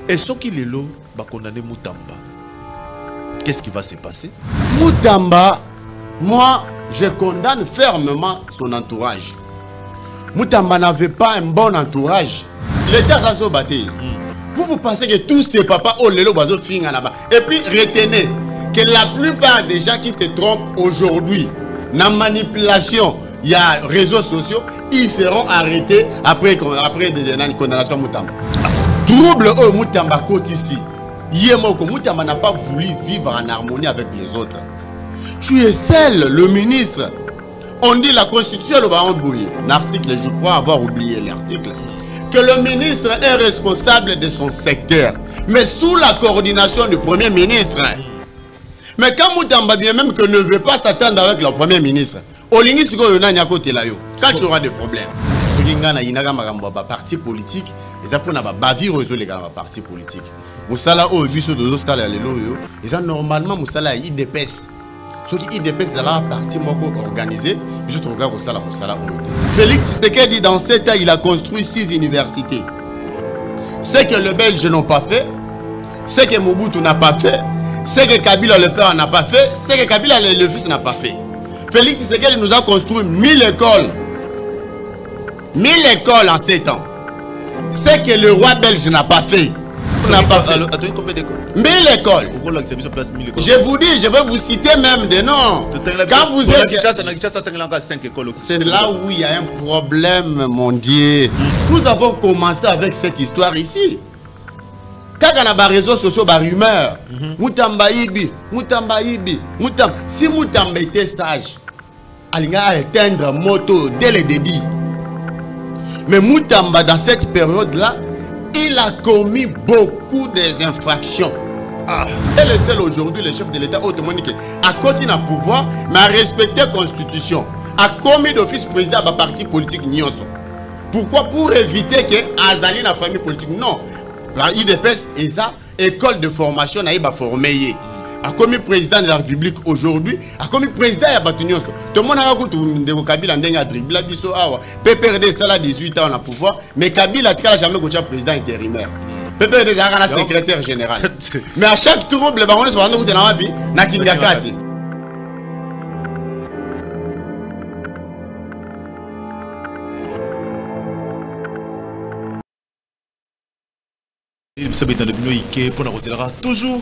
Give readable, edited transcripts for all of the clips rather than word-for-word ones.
Et ce qu'il est là, va condamner Moutamba. Qu'est-ce qui va se passer? Moutamba, moi, je condamne fermement son entourage. Moutamba n'avait pas un bon entourage. L'État a battu. Vous pensez que tous ces papas ont le bazo finga là-bas. Et puis retenez que la plupart des gens qui se trompent aujourd'hui dans la manipulation, il y a réseaux sociaux, ils seront arrêtés après des condamnations Moutamba. Trouble au Moutamba côté ici. Yemoko Moutamba n'a pas voulu vivre en harmonie avec les autres. Tu es seul, le ministre. On dit la constitution le baron Bouye. L'article, je crois avoir oublié l'article. Que le ministre est responsable de son secteur. Mais sous la coordination du premier ministre. Mais quand Moutamba bien même que ne veut pas s'attendre avec le premier ministre. Quand tu auras des problèmes. Parti politique, ils apprennent à bavir aux les partis politiques. Moussala au biso de sala les loyo, ils ont normalement Moussala IDPS. Ceux qui IDPS c'est la partie moko organisée, biso to regarde Moussala au. Félix Tshisekedi dans 7 ans, il a construit 6 universités. Ce que les Belges n'ont pas fait, ce que Mobutu n'a pas fait, ce que Kabila le père n'a pas fait, ce que Kabila le fils n'a pas fait. Félix Tshisekedi nous a construit 1000 écoles. 1000 écoles en 7 ans. Ce que le roi belge n'a pas fait. N'a pas fait. Attendez, combien d'écoles? 1000 écoles. Je vous dis, je vais vous citer même des noms. Quand vous êtes... C'est là où il y a un problème, mon Dieu. Nous avons commencé avec cette histoire ici. Quand on a des réseaux sociaux, des rumeurs. Moutamba Ibi, Moutamba Ibi, Moutamba. Si Moutamba était sage, il a éteindre moto dès le début. Mais Moutamba, dans cette période-là, il a commis beaucoup d'infractions. Et le seul aujourd'hui, le chef de l'État automonique a continué à pouvoir, mais a respecté la Constitution. A commis d'office président de la parti politique Nyonso. Pourquoi? Pour éviter que Azali la famille politique. Non. La IDPS et ça, école de formation, n'a pas formé. A commis président de la République aujourd'hui, a commis président de Nyonso. Tout le monde a raconté que Kabila a dribblé biso awa. PPRD ça 18 ans en pouvoir, mais Kabila n'a jamais été président intérimaire. PPRD a un secrétaire général. Mais à chaque trouble, les barons sont en train de na Kingakati. Toujours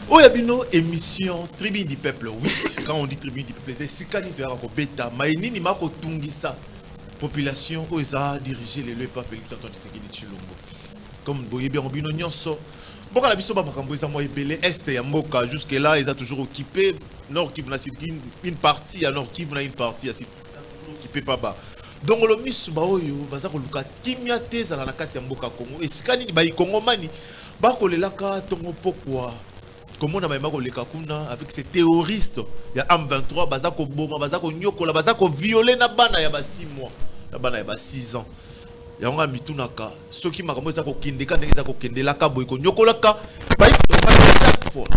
Oyabino émission Tribune du Peuple. Oui, quand on dit Tribune du Peuple, c'est Sikani de Beta. Maïni ni mako tungisa. Population osa diriger les pas Félix Antoine Tshisekedi Tshilombo. Comme boye bien obino nyonso. Bon la biso ba makambo eza moi ebele est ya mboka jusque là ils ont toujours occupé Nord Kivu na Sud une partie à Nord Kivu na une partie à Sud. Toujours occupé pas bas. Donc le misu ba oyo baza ko luka kimia te za na kati ya mboka Congo. Et Sikani ba Congo mani ba ko lelaka tongo pokwa. Comment on a les kakuna avec ces terroristes, il y a M23, bazako boma, bazako nyokola, bazako violer na bana ya ba 6 mois, na bana ya ba 6 ans. Il y a un mitunaka, ceux qui m'ont dit que kindeka ndeza ko kendela ka boyko nyokola ka, ba chaque fois.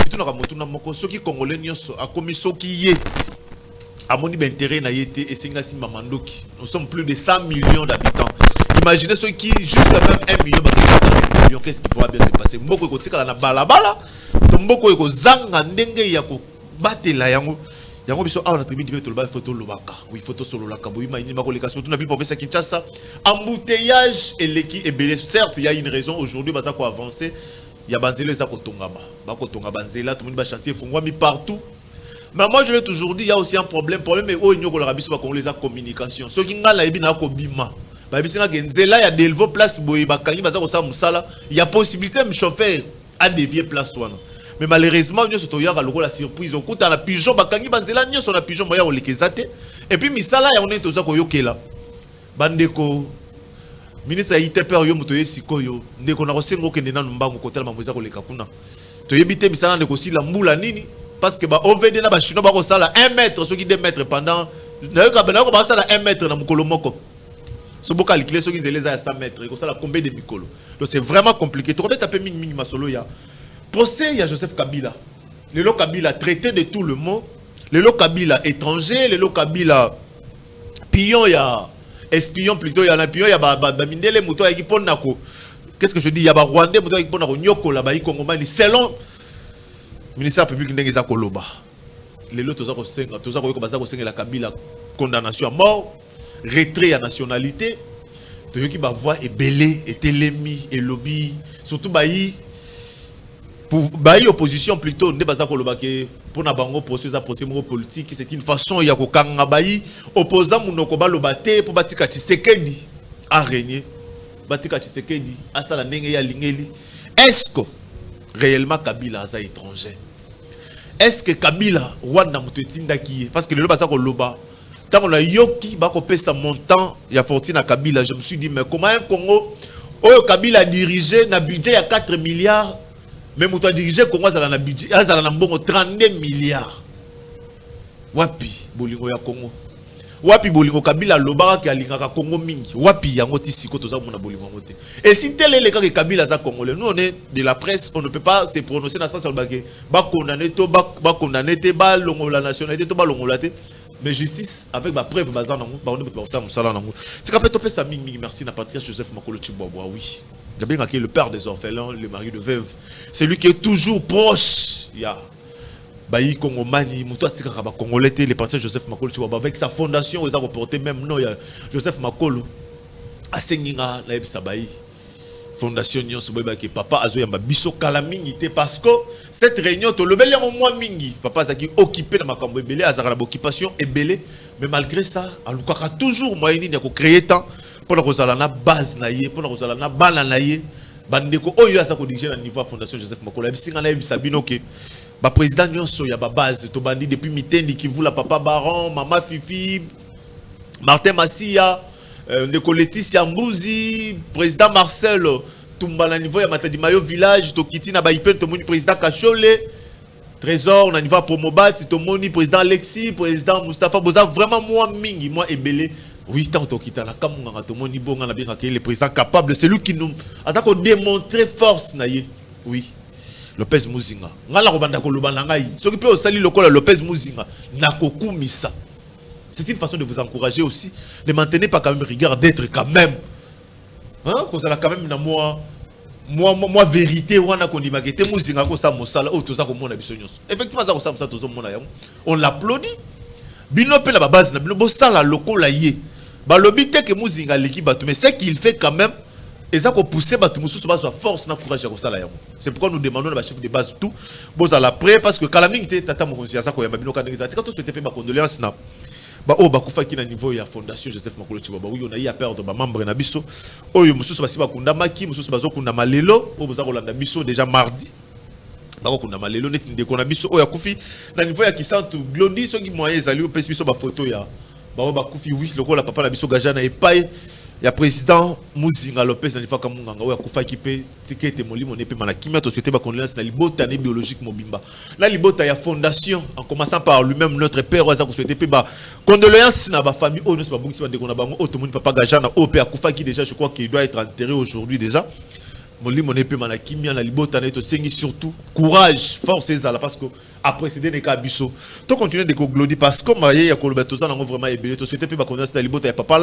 Mitunaka motuna moko ceux qui congolais nyonso a commis soki ye. A moni ba intérêt na yete et singa si mamandoki. Nous sommes plus de 100 millions d'habitants. Imaginez ceux qui juste même 1 million qu'est-ce qui pourra bien se passer? Mboko ko tikala na balabala, to mboko ko zanga ndenge ya ko batela yango. Yango biso awa na tribune de Toloba photo lobaka. Oui, photo solo la kabo imagine mako leka surtout na ville province Kinshasa. Embouteillage et l'équipe est belé. Certes, il y a une raison aujourd'hui baza ko avancer. Il y a banzela za ko tongama. Ba ko tonga banzela tout le monde ba chantier fongwami partout. Mais moi je l'ai toujours dit, il y a aussi un problème mais o nyoko la biso ba ko les communication. Ce qui ngala ebi na ko bima. Il y a des places il y a possibilité de chauffeur à dévier place. Mais malheureusement, nous avons la surprise. On a pigeon, on a pigeon, et puis misala on est aux akoyokela. Bandeko ministre ITP yo mutoye sikoyo ndeko na kosengo kende na mbango kotala mamweza koleka kuna. To yebite misala ndeko si la mbula nini parce que ba OVD na ba chino ba ko sala 1 mètre ceux qui 2 mètres pendant na ko ba sala 1 mètre na mukolo moko. Ce beau calculé, ceux qui les à 100 mètres, et ça la combien de micolo. Donc c'est vraiment compliqué. Tu peux taper minima solo ya. Procès, il y a Joseph Kabila. Le lot Kabila traité de tout le monde. Le lot Kabila étranger, le lot Kabila pion, il y a espion plutôt, il y a un pion, il y a mindele mouton qui pon nako. Qu'est-ce que je dis? Il y a des Rwandais qui ont selon le ministère public de Koloba. Les lots, la Kabila, condamnation à mort, retrait à nationalité. Tout qui va voir et belé, et télémi, et lobby, surtout pour opposition plutôt, ne pas Koloba pour na bango processus politique, c'est une façon ya ko kanga bayi opposant munoko ba lobate pour batika Tshisekedi a régner. Batika Tshisekedi asala ndenge ya lingeli. Est-ce que réellement Kabila est étranger? Est-ce que Kabila Rwanda mutetinda qui parce que le loba ko loba tant on a yoki ba ko pesa montant ya fortune à Kabila, je me suis dit mais comment un Congo Kabila dirigé na budget ya 4 milliards mais muto dirigé Congo za na budget azala na mbongo 32 milliards. Wapi bolingo ya Congo? Wapi bolingo Kabila lobaka ki alingaka Congo mingi? Wapi yango ti siko toza mona bolingo ngote? Et si tel est le cas que Kabila za congolais, nous on est de la presse, on ne peut pas se prononcer dans ça sur le baquet. Ba condamner to ba condamner te ba longo la nationalité to ba longo la te. Mais justice avec ma preuve bazan nango ba on peut ça musala nango. C'est qu'après topé ça mingi merci na patriarche Joseph Makolo Tshibwabwa oui. Il y a bien le père des orphelins, le mari de veuve. C'est lui qui est toujours proche. Il y a Bayi Kongomani, Moutou Atikara Congolais, le parti Joseph Makolo Tshibwabwa avec sa fondation, ils ont reporté même non, il y a Joseph Makolo à Senginga, la Sabayi. Fondation Nyon Soboba qui papa Azoyamba Biso Kalamingité parce que cette réunion, tu le belé en moins mingi. Papa Zaki occupé dans ma cambo belé, Azara l'occupation est belé. Mais malgré ça, Alukaka toujours moyen de créer temps. Pour la Rosalana base naïe, pour la Rosalana bala naïe, bandeko oyo asa ko dirige na niveau fondation Joseph Makolo. Bisinga na Sabino ke ba président nyonso ya ba base to bandi depuis mitendi qui vous la papa Baron, maman Fifi, Martin Massia, ndeko Laetitia Mbouzi, président Marcel Tumba na niveau ya Matadi Mayo village to kiti na ba ipen to moni président Kachole, Trésor na niveau Promobat to moni président Alexis, président Mustafa Boza vraiment moi mingi, moi ebelé. Oui, tant que tu as la caméra, tout le monde bon, on a bien accueilli le président capable, c'est lui qui nous a démontré force. Oui, Lopez Muzinga. Lopez Muzinga. C'est une façon de vous encourager aussi. Ne maintenez pas quand même rigueur d'être quand même. Hein? Vous avez quand même moi vérité, on a dit que Muzinga effectivement, on l'applaudit. Bino pe la base na bino bo sala lokola ye. Ba lobité que Muzinga leki batu mais c'est qu'il fait quand même et ça ko pousser batu mususu ba so force na courage ko sala yango. C'est pourquoi nous demandons na ba chef de base tout boza la pré parce que kalaming te tata mo konsia ça ko yamba bino kanisa tika to souhaiter pe ba condoléances na ba o ba kufa ki na niveau ya fondation Joseph Makolo Tshibwabwa oui on a eu à perdre ba membre na biso oyo mususu ba siba kunda maki mususu bazo kunda malelo o boza ko landa biso déjà mardi. Bako kuna malelo neti ndeko na biso oya kufi na niveau ya kisantu glodi soki moyen ezali opesi biso ba photo ya ba kufi oui lokola papa na biso gajana epai ya président Muzinga Lopez na niveau kamunganga oya kufa kipe tikete molimo nepe mana kimia to souhaiter ba condoléances na libota ne biologique mobimba na libota ya fondation en commençant par lui-même notre père oza ko souhaiter pe ba condoléances na ba famille o no ba bungisi ba ndeko na bango otomoni papa gajana o pe akufa ki déjà je crois qu'il doit être enterré aujourd'hui déjà. Molimo nepe mana kimia na libota na to sengi surtout courage force ezala parce que après c'est des cas biso to continuer de glodi parce que maye ya koloba to zana vraiment ebele to c'était pe ba connaître na libota ya papa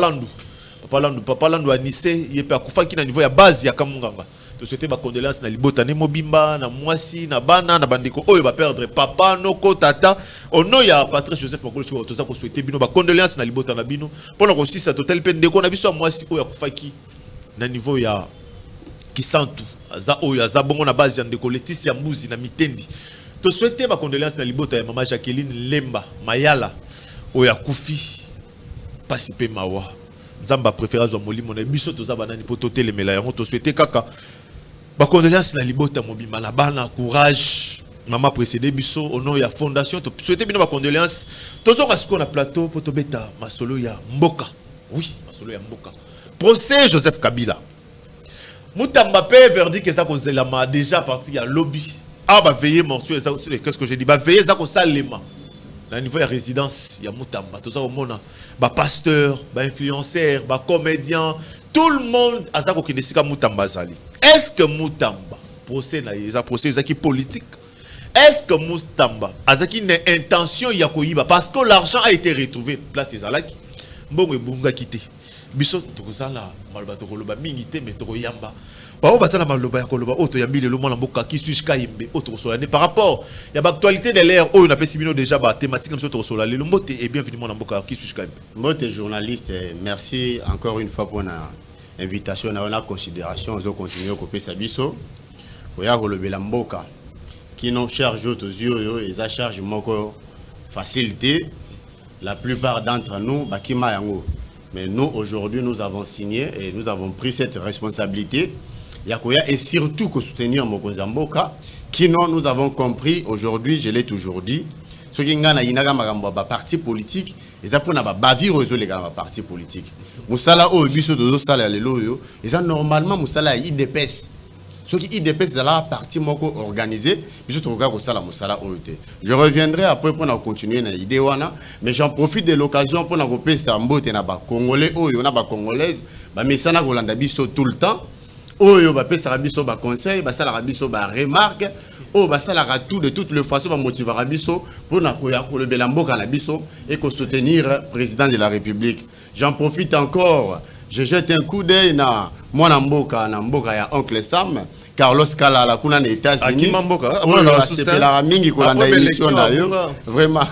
landu anissé yepe akufa ki na niveau ya base ya kamunganga to c'était ba condoléances na libota ne mobimba na mwasi na bana na bandiko oyo ba perdre papa noko tata ono ya Patrice Joseph Makolo Tshibwabwa to za ko souhaiter bino ba condoléances na libota na bino pona ko sisa total pe ndeko na biso mwasi oyo akufa ki na niveau ya Kisantu za oyo za bongo na base ya ndeko Laetitia Mbouzi na mitendi to souhaiter ba condoléances na libota ya mama Jacqueline Lemba Mayala oyo akufi pasi pe mawa nzamba préférence wa molimo na biso to za banani po to telemela yango to souhaiter kaka ba condoléances na libota mobima na bana courage mama précédé biso au nom ya fondation to souhaiter bino ba condoléances to zo kasiko na plateau po to beta masolo ya mboka oui masolo ya mboka procès Joseph Kabila. Moutamba pe verdict que ça cause la ma déjà parti à lobby. Ah bah veiller mensuel ça qu'est-ce que j'ai dit bah veiller ça cause salema. Na niveau ya résidence ya Moutamba tout ça au monde bah pasteur, bah influenceur, bah comédien, tout le monde a ça qui décide Moutamba zali. Est-ce que Moutamba procès na ça procès ça qui politique? Est-ce que Moutamba a ça qui une intention ya koyiba parce que l'argent a été retrouvé place ezalaki. Mbongo ebunga quitté. Biso tokozala malba tokoloba mingi te mais tokoyamba Par rapport à l'actualité de l'ère, on a déjà thématique comme ça, le mot est bienvenu mon amboka qui suis Kaimbe. Moi, t'es journaliste, merci encore une fois pour l'invitation, on a considération, on continue à couper sa biso. Pour y avoir le belamboka qui nous charge aux yeux et ça charge moko facilité. La plupart d'entre nous, bakima yango. Mais nous aujourd'hui, nous avons signé et nous avons pris cette responsabilité. Et surtout que soutenir Mokonzamboka, qui nous avons compris aujourd'hui, je l'ai toujours dit, ce qui est un parti politique, ils ont bavir aux les partis politiques. Moussala au biso de sala leloyo, ils ont normalement Moussala IDPS. Ce qui IDPS est la partie moko organisée, je reviendrai après pour continuer na idée wana, mais j'en profite de l'occasion pour nous ça mbote na ba congolais ou na ba congolaise, ba mesana kolanda biso tout le temps. Oyo ba pesa biso ba conseil, ba sala biso ba remarque, o ba sala tout de toutes les façons ba motiver biso pour na koya ko le belamboka na biso et ko soutenir le président de la République. J'en profite encore, je jette un coup d'œil na mwana mboka ya oncle Sam, Carlos Kalala kuna na États-Unis. C'était la mingi ko na émission na yo. Vraiment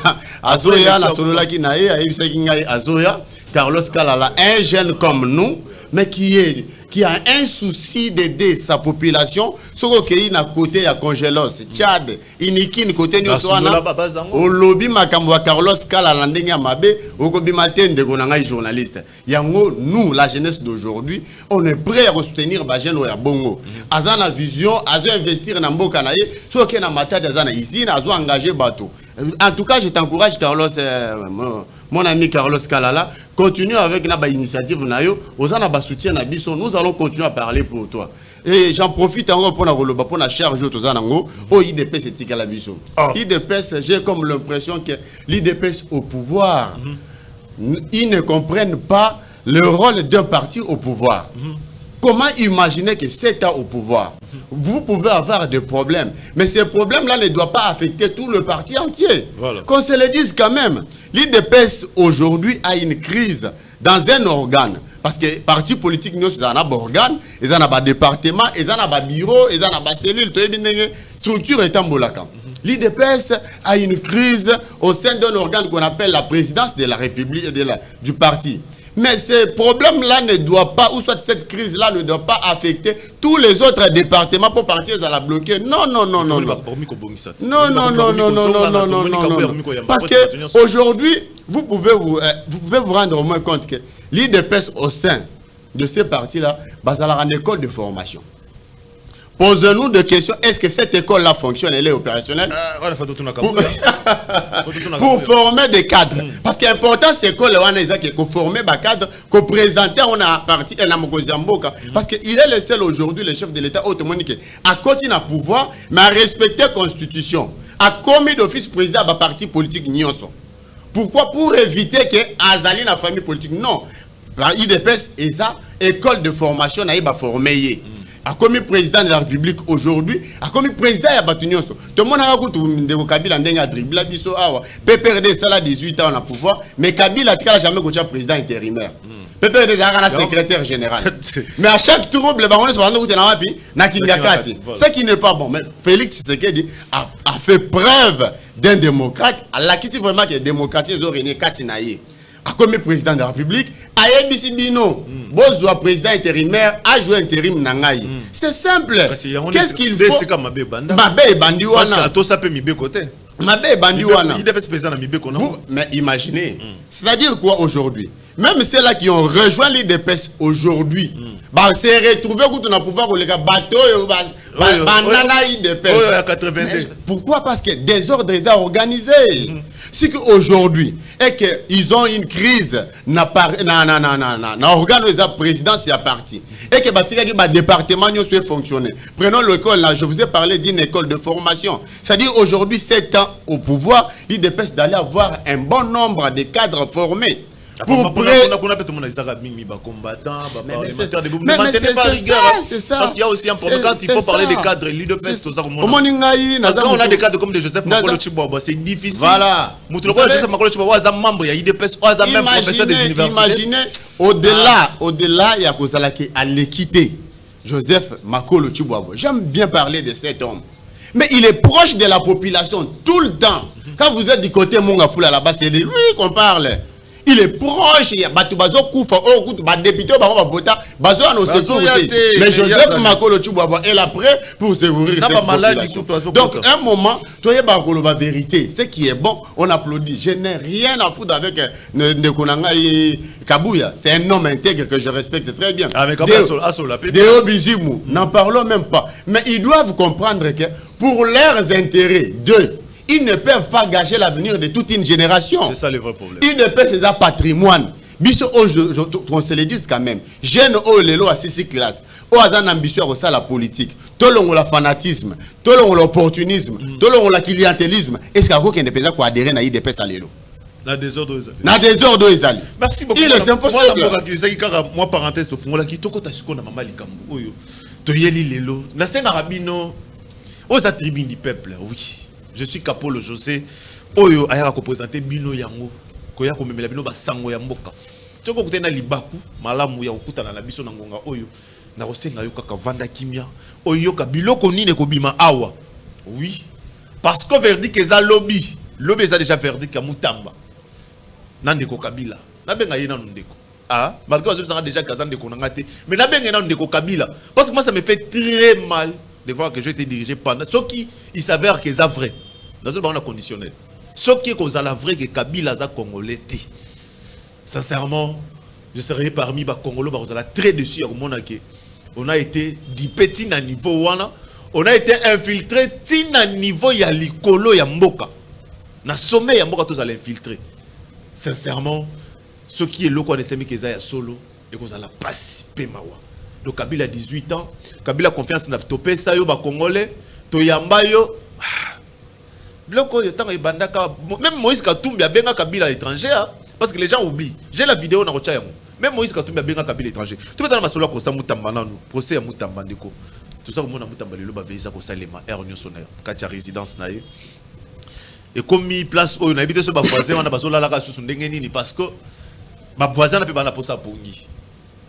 Azoya na solo la ki na ye, ayebisa ki ngai Azoya, Carlos Kalala, un jeune comme nous, mais qui a un souci d'aider sa population, ce qui est à côté à Congélos, Tchad, Inikin côté Nyoswana, au lobby Makamwa Carlos Kalala Ndenga Mabe, au Kobi Maten de Gonanga journaliste. Yango, nous, la jeunesse d'aujourd'hui, on est prêt à soutenir Bajen Oya Bongo. Azana vision, Azo investir dans Mboka Naye, ce qui est dans Mata d'Azana Izine, Azo engagé bateau. En tout cas, je t'encourage, Carlos, mon ami Carlos Kalala, continue avec la initiative Nayo, Ozana soutien na biso, nous allons continuer à parler pour toi. Et j'en profite encore pour la charge au Tozanango, au IDPS et Tigala biso. IDPS, j'ai comme l'impression que l'IDPS au pouvoir, ils ne comprennent pas le rôle d'un parti au pouvoir. Comment imaginer que c'est au pouvoir? Vous pouvez avoir des problèmes, mais ces problèmes-là ne doivent pas affecter tout le parti entier. Voilà. Qu'on se le dise quand même. L'IDPS aujourd'hui a une crise dans un organe. Parce que les partis politiques, ils ont un organe, ils ont un département, ils ont un bureau, ils ont une cellule, une structure est en bolaka. L'IDPS a une crise au sein d'un organe qu'on appelle la présidence de la République, du parti. Mais ces problèmes-là ne doivent pas, ou soit cette crise-là ne doit pas affecter tous les autres départements pour partir à la bloquer. Non, non, non, non. Non, non, non, non, non, non, non, non, non. Parce qu'aujourd'hui, vous pouvez vous rendre au moins compte que l'IDPS au sein de ces partis-là, c'est une école de formation. Posez-nous des questions. Est-ce que cette école-là fonctionne? Elle est opérationnelle? Pour former des cadres. Parce que l'important, c'est que former des cadres, qu'on présente, on a parti, parce qu'il est le seul aujourd'hui, le chef de l'État, à continuer à pouvoir, mais à respecter la Constitution. À commis d'office président de parti politique Nyonso. Pourquoi? Pour éviter que Azali la famille politique. Non. IDPS et ça, école de formation, n'a pas formé. A commis président de la République aujourd'hui, a commis président de Batunyoso. Tout le monde a dit que Kabila a dribblé biso awa. PPRD ça a 18 ans en pouvoir, mais Kabila n'a jamais été président intérimaire. PPRD a un secrétaire général. Mais à chaque trouble, on est ce qui n'est pas bon. Mais Félix Tshisekedi a fait preuve d'un démocrate. La question vraiment que la démocratie est réunie Katinaye. A commis président de la République, a Ebisi Bino, Bozwa président intérimaire, a joué intérim Nangaï. C'est simple. Qu'est-ce qu'il faut? Mabé Bandiwana. Parce que tout ça peut m'y côté. Mabé Bandiwana. Mais imaginez. C'est-à-dire quoi aujourd'hui? Même ceux-là qui ont rejoint l'IDPS aujourd'hui, c'est retrouvé quand on a pouvoir les bateaux banana IDPS. Pourquoi? Parce que désordre est organisé. C'est qu'aujourd'hui, et qu'ils ont une crise, organe de la présidence est à parti. Et que le département soit fonctionné. Prenons l'école là, je vous ai parlé d'une école de formation. C'est-à-dire aujourd'hui, 7 ans au pouvoir, l'IDPS d'aller avoir un bon nombre de cadres formés. Pour c'est ça. Parce qu'il y a aussi un problème quand il faut parler des cadres. On a des cadres comme de Joseph Makolo Chibobo, c'est difficile. Voilà. Imaginez, au-delà, il y a à l'équité. Joseph Makolo Tshibouabo. J'aime bien parler de cet homme. Mais il est proche de la population tout le temps. Quand vous êtes du côté Mongafoula là-bas, c'est de lui qu'on parle. Il est proche. Il y a Batubazo Koufa, député, voter. Mais Joseph Makolo Tshibouabo est là prêt pour se ouvrir cette population. Donc, un moment, toi, il y a la vérité. Ce qui est bon, on applaudit. Je n'ai rien à foutre avec Ndekonanga et Kabouya. C'est un homme intègre que je respecte très bien. Deo Bizimou, n'en parlons même pas. Mais ils doivent comprendre que pour leurs intérêts, ils ne peuvent pas gâcher l'avenir de toute une génération. C'est ça le vrai problème. Ils ne peuvent pas faire patrimoine. On se le dit quand même. Jeune au lelo à 6 classes. Au hasard ambition à la politique. Tout le monde le fanatisme. Tout le monde l'opportunisme. Tout le monde le clientélisme. Est-ce qu'il y a des gens qui adhèrent à l'idée à lelo? Na désordre. Merci beaucoup. Il est impossible. Moi parenthèse to fungola ki toko tasiko na mama likambo oyo. To yeli lelo. Na senga rabino. Aux tribune du peuple. Oui. Je suis Kapolo José. Oyo aya ko présenter bino yango. Koya ko memela bino ba sango ya mboka. Toko kutena libaku malamu ya okutana na biso na ngonga oyo. Na kosenga yo kaka vanda kimia. Oyo ka biloko nine ko bima awa. Oui. Parce que verdict eza lobby. Lobby eza déjà verdict ya Mutamba. Nandeko Kabila. Na benga yena ndeko. Ah, malgré que vous avez déjà Kazan de Konangate, mais na benga yena ndeko Kabila. Parce que moi ça me fait très mal de voir que j'ai été dirigé pendant ce qui il s'avère que c'est vrai. Dans ce moment conditionnel. Ce qui est cause à la vraie que Kabila a congolais. Sincèrement, je serais parmi les Congolais, très dessus à mon avis. On a été du petit niveau wana, on a été infiltré à niveau ya likolo ya mboka. Na sommet ya mboka tous allés infiltrer. Sincèrement, ce qui est loco de semi kezaya solo et qu'on a la passe pemawa. Donc Kabila a 18 ans, Kabila a confiance na topé ça yo ba Congolais, to yamba yo. Même Moïse Katumbi a benga Kabila étranger parce que les gens oublient. J'ai la vidéo dans le même Moïse Katumbi a benga Kabila étranger. Tout le temps dans ma constat Mutamba nan procès à Mutamba ndeko. Tout ça mon Mutamba le ba veisa ko salema air union sonnaire katia résidence na ye. Et comme mi place où on habite ce ba voisin on a bazola la ka susu ndenge nini parce que ba voisin na pe bana posa pongi.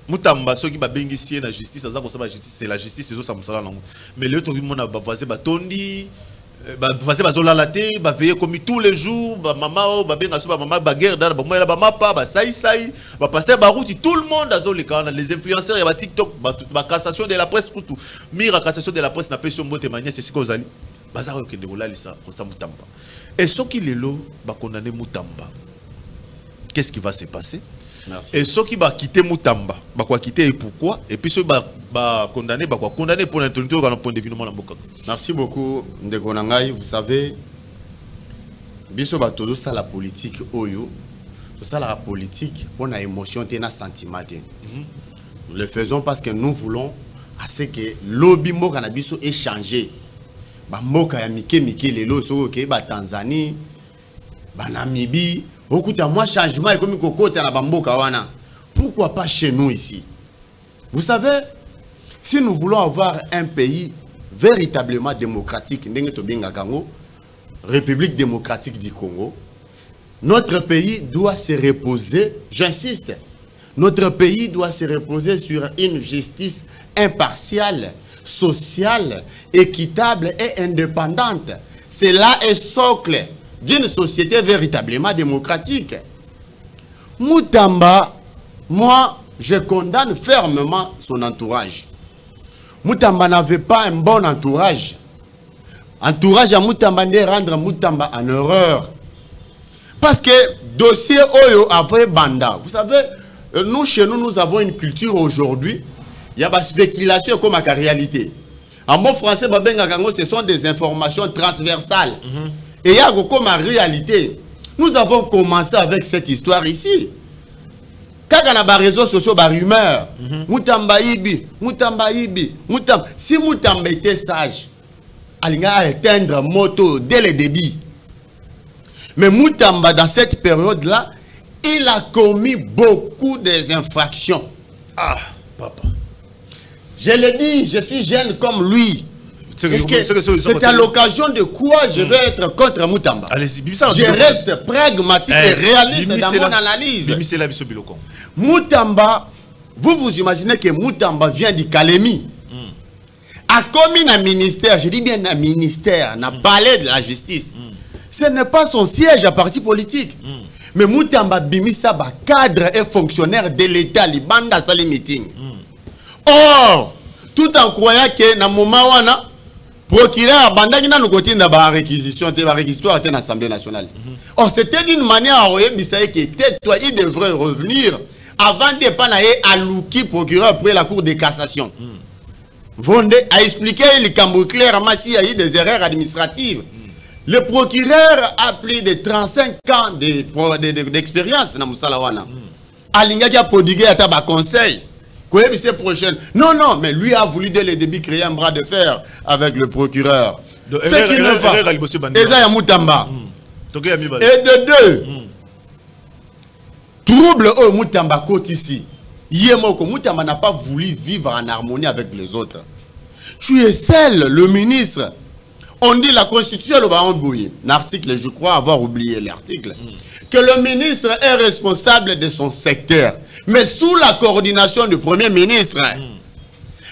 Mutamba soki ba bengi sie na justice ça ko sa justice c'est la justice ezo sa musala nango. Mais le to mon ba voisin ba tondi vas-y bazola la té ba veiller comme tous les jours ba maman ba benga so ba maman ba guerre dans ba moi ba mapa ba sai ba pasteur ba route tout le monde azoli kana les influenceurs et ba TikTok ba cassation de la presse tout mira cassation de la presse na peso mbote mania c'est ce que ozali bazaro ke ndekola lisa ko sa Mutamba et ce qui lelo ba condamner Mutamba qu'est-ce qui va se passer? Merci. Et ceux qui va quitter Mutamba ba quoi quitter et pourquoi et puis ceux ba condamner ba quoi condamner pour l'interdiction dans le point de vue na mboka. Merci beaucoup Ndeko Nangai. Vous savez biso ba todo ça la politique oyo tout ça la politique on a émotion et na sentiment. Nous le faisons parce que nous voulons à ce que lobby mboka na biso ait changé. Ba mboka ya mike lelo so ke ba Tanzanie ba Namibie okuta moi changement et comme kokota na bamboka wana. Pourquoi pas chez nous ici? Vous savez, si nous voulons avoir un pays véritablement démocratique, République démocratique du Congo, notre pays doit se reposer, j'insiste, notre pays doit se reposer sur une justice impartiale, sociale, équitable et indépendante. Cela est socle d'une société véritablement démocratique. Mutamba, moi, je condamne fermement son entourage. Mutamba n'avait pas un bon entourage. Entourage à Mutamba de rendre Mutamba en erreur. Parce que dossier Oyo avait Banda. Vous savez, nous, chez nous, nous avons une culture aujourd'hui. Il y a des spéculations comme la réalité. En mot français, ce sont des informations transversales. Et il y a comme la réalité. Nous avons commencé avec cette histoire ici. Quand on a des réseaux sociaux, des rumeurs, Mutamba Ibi, Mutamba Ibi, Mutamba. Si Mutamba était sage, il a éteindre moto dès le début. Mais Mutamba, dans cette période-là, il a commis beaucoup d'infractions. Ah, papa. Je le dis, je suis jeune comme lui. C'est à l'occasion de quoi je vais être contre Mutamba. Je reste pragmatique et réaliste dans mon analyse. Mutamba, vous imaginez que Mutamba vient du Kalemi. A commis un ministère, je dis bien un ministère, un palais de la justice. Ce n'est pas son siège à parti politique. Mais Moutamba Bimisa, cadre et fonctionnaire de l'État, il bande à les meetings. Or, tout en croyant que dans le moment où on a procureur, nous côté de la réquisition, de la réquisitoire de l'Assemblée nationale. Or, c'était d'une manière à il devrait revenir avant de pas à l'ouki procureur après la cour de cassation. Vonde a expliqué le cambo clairement s'il y a eu des erreurs administratives. Le procureur a plus de 35 ans d'expérience dans Moussalawana. Alinga qui a prodigué à tabac conseil. Prochaine. Non, non, mais lui a voulu dès le début créer un bras de fer avec le procureur. C'est qui ne pas. Et de deux, trouble au Moutamba côte ici. Yemoko Moutamba n'a pas voulu vivre en harmonie avec les autres. Tu es seul, le ministre. On dit la Constitution, le baron Bouye. L'article, je crois avoir oublié l'article. Que le ministre est responsable de son secteur. Mais sous la coordination du Premier ministre.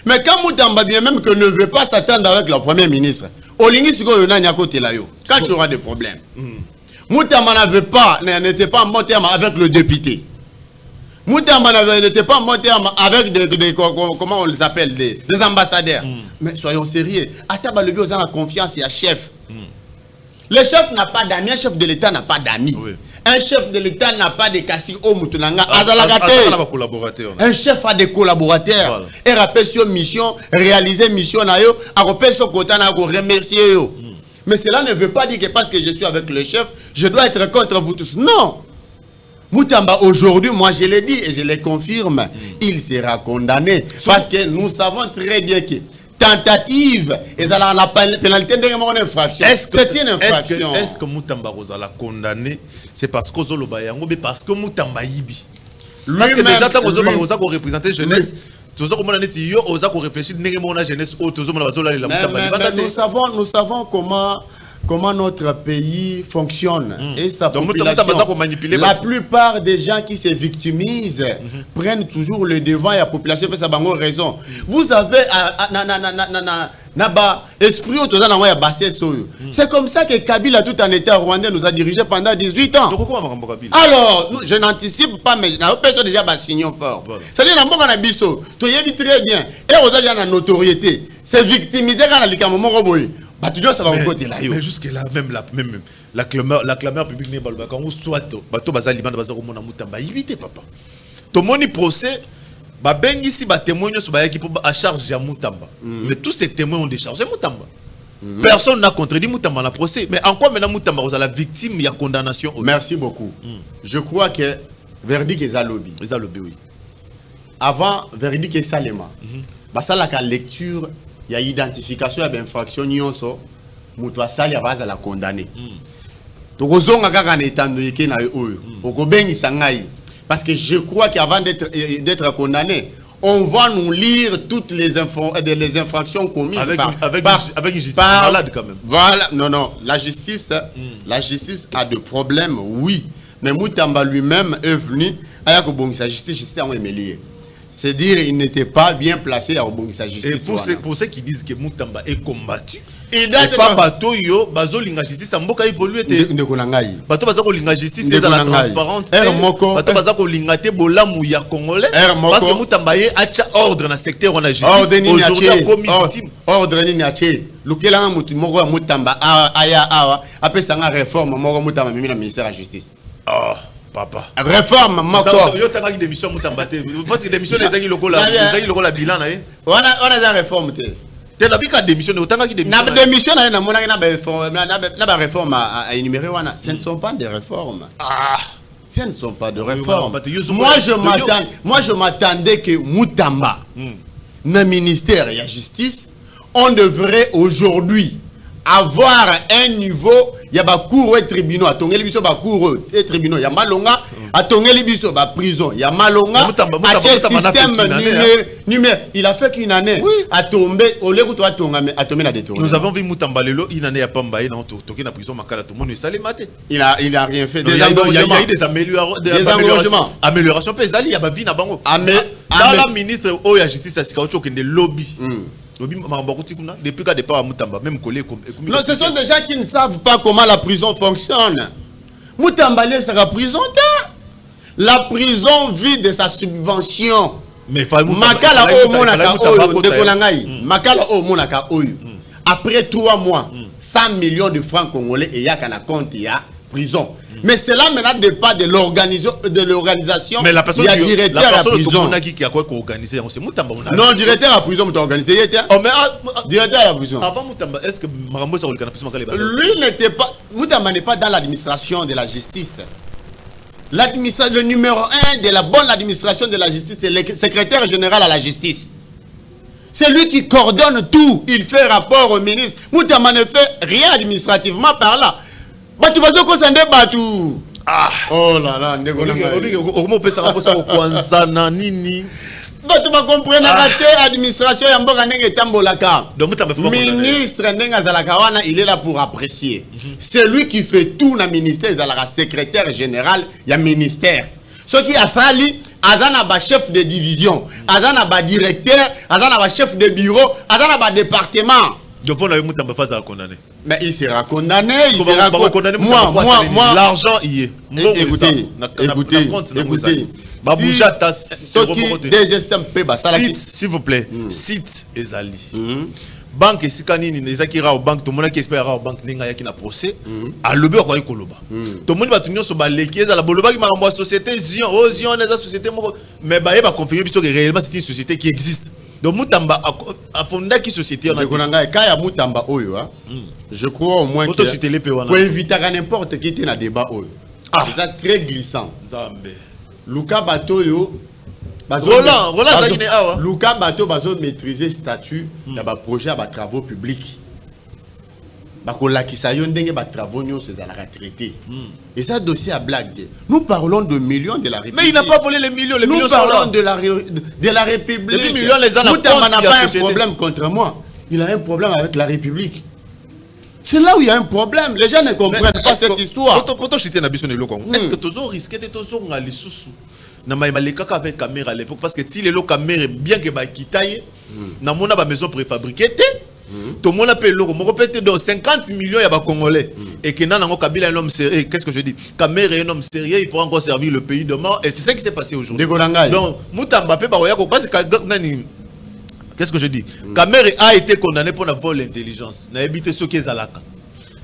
Mais quand Moutamba bien même que ne veut pas s'attendre avec le Premier ministre, quand tu auras des problèmes. Moutamba n'était pas en bon terme avec le député. Moutamba n'était pas en bon terme avec comment on les appelle, des ambassadeurs. Mais soyons sérieux. Ataba le bio, on a confiance, il y a chef. Le chef n'a pas d'amis, un chef de l'État n'a pas d'amis. Oui. Un chef de l'État n'a pas de cassis au Moutoulanga. Un chef a des collaborateurs. Voilà. Et rappelle sur mission, réaliser mission, a rappelé son côté, a remercier. Mais cela ne veut pas dire que parce que je suis avec le chef, je dois être contre vous tous. Non. Moutamba, aujourd'hui, moi je l'ai dit et je le confirme, il sera condamné. Parce que nous savons très bien que tentative et ça la pénalité d'une infraction. C'est une infraction. Est-ce que Moutamba l'a condamné? C'est parce que Zoloba Yango, mais parce que Moutamba Yibi. Parce que déjà, tant que Zoloba représenter jeunesse, nous savons comment notre pays fonctionne et sa population. La plupart des gens qui se victimisent prennent toujours le devant et la population fait sa raison. Vous avez esprit c'est comme ça que Kabila tout en état rwandais nous a dirigé pendant 18 ans. Alors, je n'anticipe pas, mais personne déjà signé fort. C'est-à-dire qu'on a biso, tu y très bien. Et on a la notoriété. C'est victimisé quand on a moment mais jusque là, même la clameur publique n'est pas le quand soit bateau bazali bande bazako mona Moutamba éviter papa. Tout moni procès ba ben ici ba témoigner sur ba qui pour à charge ya Moutamba. Mais tous ces témoins ont déchargé Moutamba. Personne n'a contredit Moutamba dans le procès, mais en quoi maintenant Moutamba est la victime, il y a condamnation. Merci beaucoup. Je crois que verdict est à lobby. Oui. Avant verdict est Salema. Bah ça la lecture. Il y a identification et infraction nyonso mutu asali abaza la condamné. Tokozonga kaka na etando yeke na oyo. Okobengisa ngai parce que je crois qu'avant d'être condamné, on va nous lire toutes les infractions commises avec une justice malade quand même. Voilà, non, la justice a des problèmes, oui, mais Moutamba lui-même est venu à la justice en émelier. C'est dire qu'il n'était pas bien placé à sa justice. Et pour ceux qui disent que Moutamba est combattu, et pas bateau yo, bazo linga justice, amboka évolue te. Bateau bazo linga justice, c'est la transparence. Bateau bazo linga te bolamu ya congolais. Parce que Moutamba a ordre dans le secteur on a justice. Ordre ni niache. Lukela mutu moko Moutamba aya awa après ça nga réforme moko Moutamba mimi na ministère de la justice. Papa. Réforme, Mako. Yo t'as une démission Moutambate. Parce que démission les amis locaux là, les amis bilan là. On a une réforme te. T'es là bien démission, autant qu'il démission. Na démission na na mona na réforme à énumérer wana. Ce ne sont pas des réformes. Ce ne sont pas de réformes. Moi je m'attendais que Moutamba na ministère et la justice, on devrait aujourd'hui avoir un niveau. Il y a des cours et tribunaux. Il y a des cours et tribunaux. Il y a malonga. Prison. Il y a malonga. Il a fait qu'une année. A tombé. Nous avons vu Moutamba Lelo. Une année à Pamba. Il a prison. Il n'a rien fait. Il y a eu des améliorations. Améliorations. Il y a des bango. Dans la ministre de la justice, il y a des lobbies. Depuis qu'à départ à Moutamba, même collé. Non, ce sont des gens qui ne savent pas comment la prison fonctionne. Moutamba laisse la prison. La prison vit de sa subvention. Mais Makala o monaka oyo de Kolangai. Makala o monaka oyo. Après 3 mois, 100 millions de francs congolais et y'a qu'à compte il y a prison. Mais cela maintenant dépend de l'organisation. Mais la personne qui directeur à prison. Qui a quoi organisé? Non, directeur à prison, tu as organisé. Directeur à la prison. Avant Moutamba, est-ce que Marambo s'est organisé? Lui n'était pas. Moutamba n'est pas dans l'administration de la justice. Le numéro 1 de la bonne administration de la justice, c'est le secrétaire général à la justice. C'est lui qui coordonne tout. Il fait rapport au ministre. Moutamba ne fait rien administrativement par là. Batu bazo ko sande batu. Ah. Oh là là, ndeko nanga. Comment on peut savoir ça au Kwanzana nini? Batu ba comprendre la administration ya mboka ndenge tambolaka. Ministre ndenga zalaka wana, il est là pour apprécier. C'est lui qui fait tout na ministère zalaka secrétaire général ya ministère. Ce qui a sali azana ba chef de division, azana ba directeur, azana ba chef de bureau, azana ba département. Mais il sera condamné, il sera condamné. Moi, l'argent y est. Écoutez. S'il vous plaît, site Ezali. Banque Sikanini, les Akira au banque, tout le monde qui espère au banque n'enga qui na procès, à l'obé au Koloba. Tout le monde va tenir sur balèque, à la boloba qui m'a renvoyé société, Zion, les sociétés, mais bah, il va confirmer que réellement c'est une société qui existe. Donc Moutamba a fondé qui société on a Kaya Moutamba oyo je crois au moins que pour éviter n'importe qui était dans débat oyo. C'est très glissant. Luka Batoyo Roland Luka Bato bazo maîtriser statut de ba projet à travaux publics. Bakolakisa yo ndenge ba travaux nyo ces à la retraité. Et ça dossier à blague. Nous parlons de millions de la République. Mais il n'a pas volé les millions, nous parlons de la République. Les millions les Moutamba n'a pas un problème contre moi. Il a un problème avec la République. C'est là où il y a un problème. Les gens ne comprennent pas cette histoire. Est-ce que tu as risqué de te faire les sous? Avec caméra à l'époque parce que si les caméras bien que bakitaye na mona ba maison préfabriquée tout le monde appelle le mon répéter donc 50 millions ya ba congolais et que nango Kabila un homme sérieux. Qu'est-ce que je dis? Caméra un homme sérieux, il pourra encore servir le pays demain et c'est ça qui s'est passé aujourd'hui. Donc Moutamba pe ba parce que nani qu'est-ce que je dis? Caméra a été condamné pour la vol d'intelligence na éviter ce qui est zalaka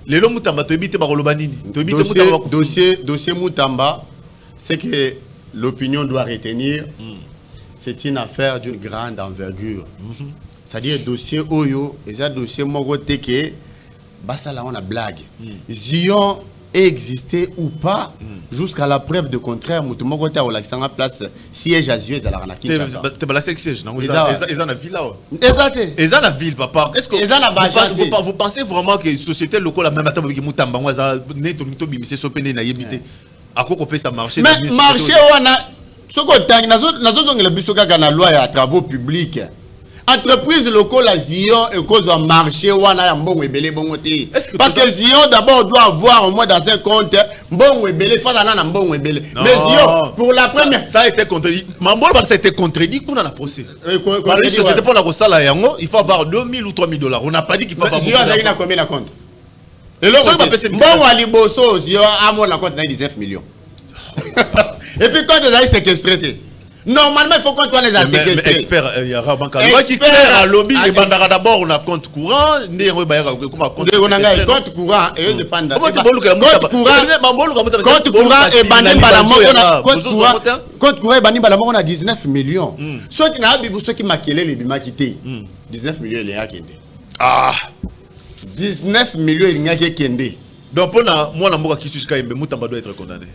les lots Moutamba to éviter ba kolobanini to éviter Moutamba dossier Moutamba c'est que l'opinion doit retenir, c'est une affaire d'une grande envergure. C'est-à-dire dossier Oyo, et un dossier Mogoteke, Basala on a blague. Zion existé ou pas, jusqu'à la preuve de contraire, Moutomogote a la place siège à Zion et à la Ranaki. Tu pas la siège, non? Ils ont la ville là. Exact. Ils ont la ville, papa. Est-ce que vous pensez vraiment que la société locale a même attends avec Moutamba, à quoi peut ça marcher? Mais marché on a ce que nazo biso kaka na loi ya travaux publics. Entreprise locale à Zion et cause un marché wana ya mbongo ebele bongo te. Parce que Zion d'abord doit avoir au moins dans un compte mbongo ebele face à na mbongo ebele. Mais Zion pour la première ça a été contredit. Mambolo ça a été contredit qu'on a procès. C'était pour la sala yango, il faut avoir 2000 ou 3000 $. On n'a pas dit qu'il faut avoir Zion a gagné combien la compte? Et là, bon, à Liboso, il y a un mois la compte 19 millions. Et puis quand on a séquestré, normalement il faut qu'on les a séquestrés. Expert, il y a Rabanka. Expert à lobby, les bandara d'abord on a compte courant, compte courant et dépendant. Compte courant et bandit on a 19 millions. Soit qui n'a pas ceux qui maquillent les bima quitté. 19 millions il y a qui. Ah. 19 millions il n'y a qui kende. Donc pour moi na mboka kisu Kaimbe Moutamba doit être condamné.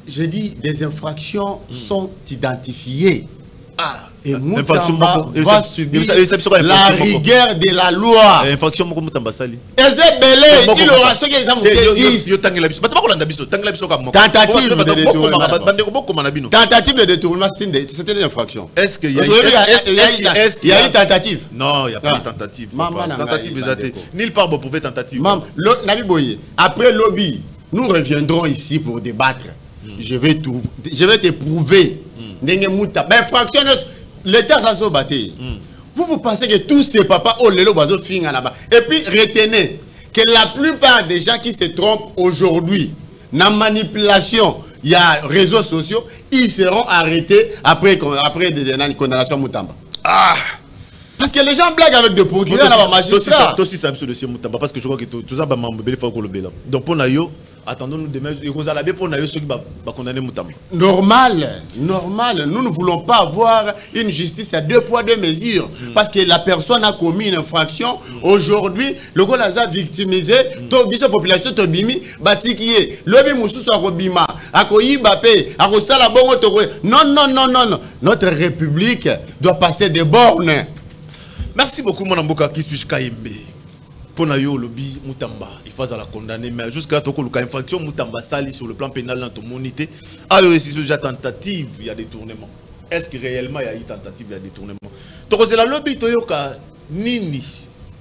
Je dis des infractions sont identifiées. Et Moutamba va subir la rigueur de la loi. Infraction Moutamba sali. Il aura ce qu'ils ont dit. Tentative de détournement, c'était une infraction. Est-ce qu'il y a une tentative? Non, il n'y a pas de tentative. Tentative, nulle part vous pouvez tentative. Après lobby, nous reviendrons ici pour débattre. Je vais te prouver. Infraction, l'État va se battre. Vous pensez que tous ces papas au lelo bazo finga là-bas. Et puis retenez que la plupart des gens qui se trompent aujourd'hui dans la manipulation, il y a réseaux sociaux, ils seront arrêtés après des condamnations Moutamba. Ah! Parce que les gens blaguent avec des procureurs dans la magistrat. Toi aussi, c'est un peu dossier Moutamba parce que je vois que tout ça, il faut le béla. Donc pour Nayo, attendons-nous demain. Et vous allez pour Nayo ceux qui vont condamner Moutamba. Normal. Nous ne voulons pas avoir une justice à 2 poids 2 mesures. Parce que la personne a commis une infraction. Aujourd'hui, le gars a victimisé. La population a bimi. Batikiye. Lobi Moussou a robima. Akoyi Bape. Akosala bongo toko. Non. Notre République doit passer des bornes. Merci beaucoup, mon amboka qui suis Kaimbe. Pour Nayo lobby Moutamba, il faut la condamner, mais jusqu'à là, il y a infraction Moutamba sali sur le plan pénal dans ton monité. Ah, il y a déjà tentative, il y a détournement. Est-ce que réellement il y a eu tentative, il y a détournement? Donc c'est la lobby Toyoka Nini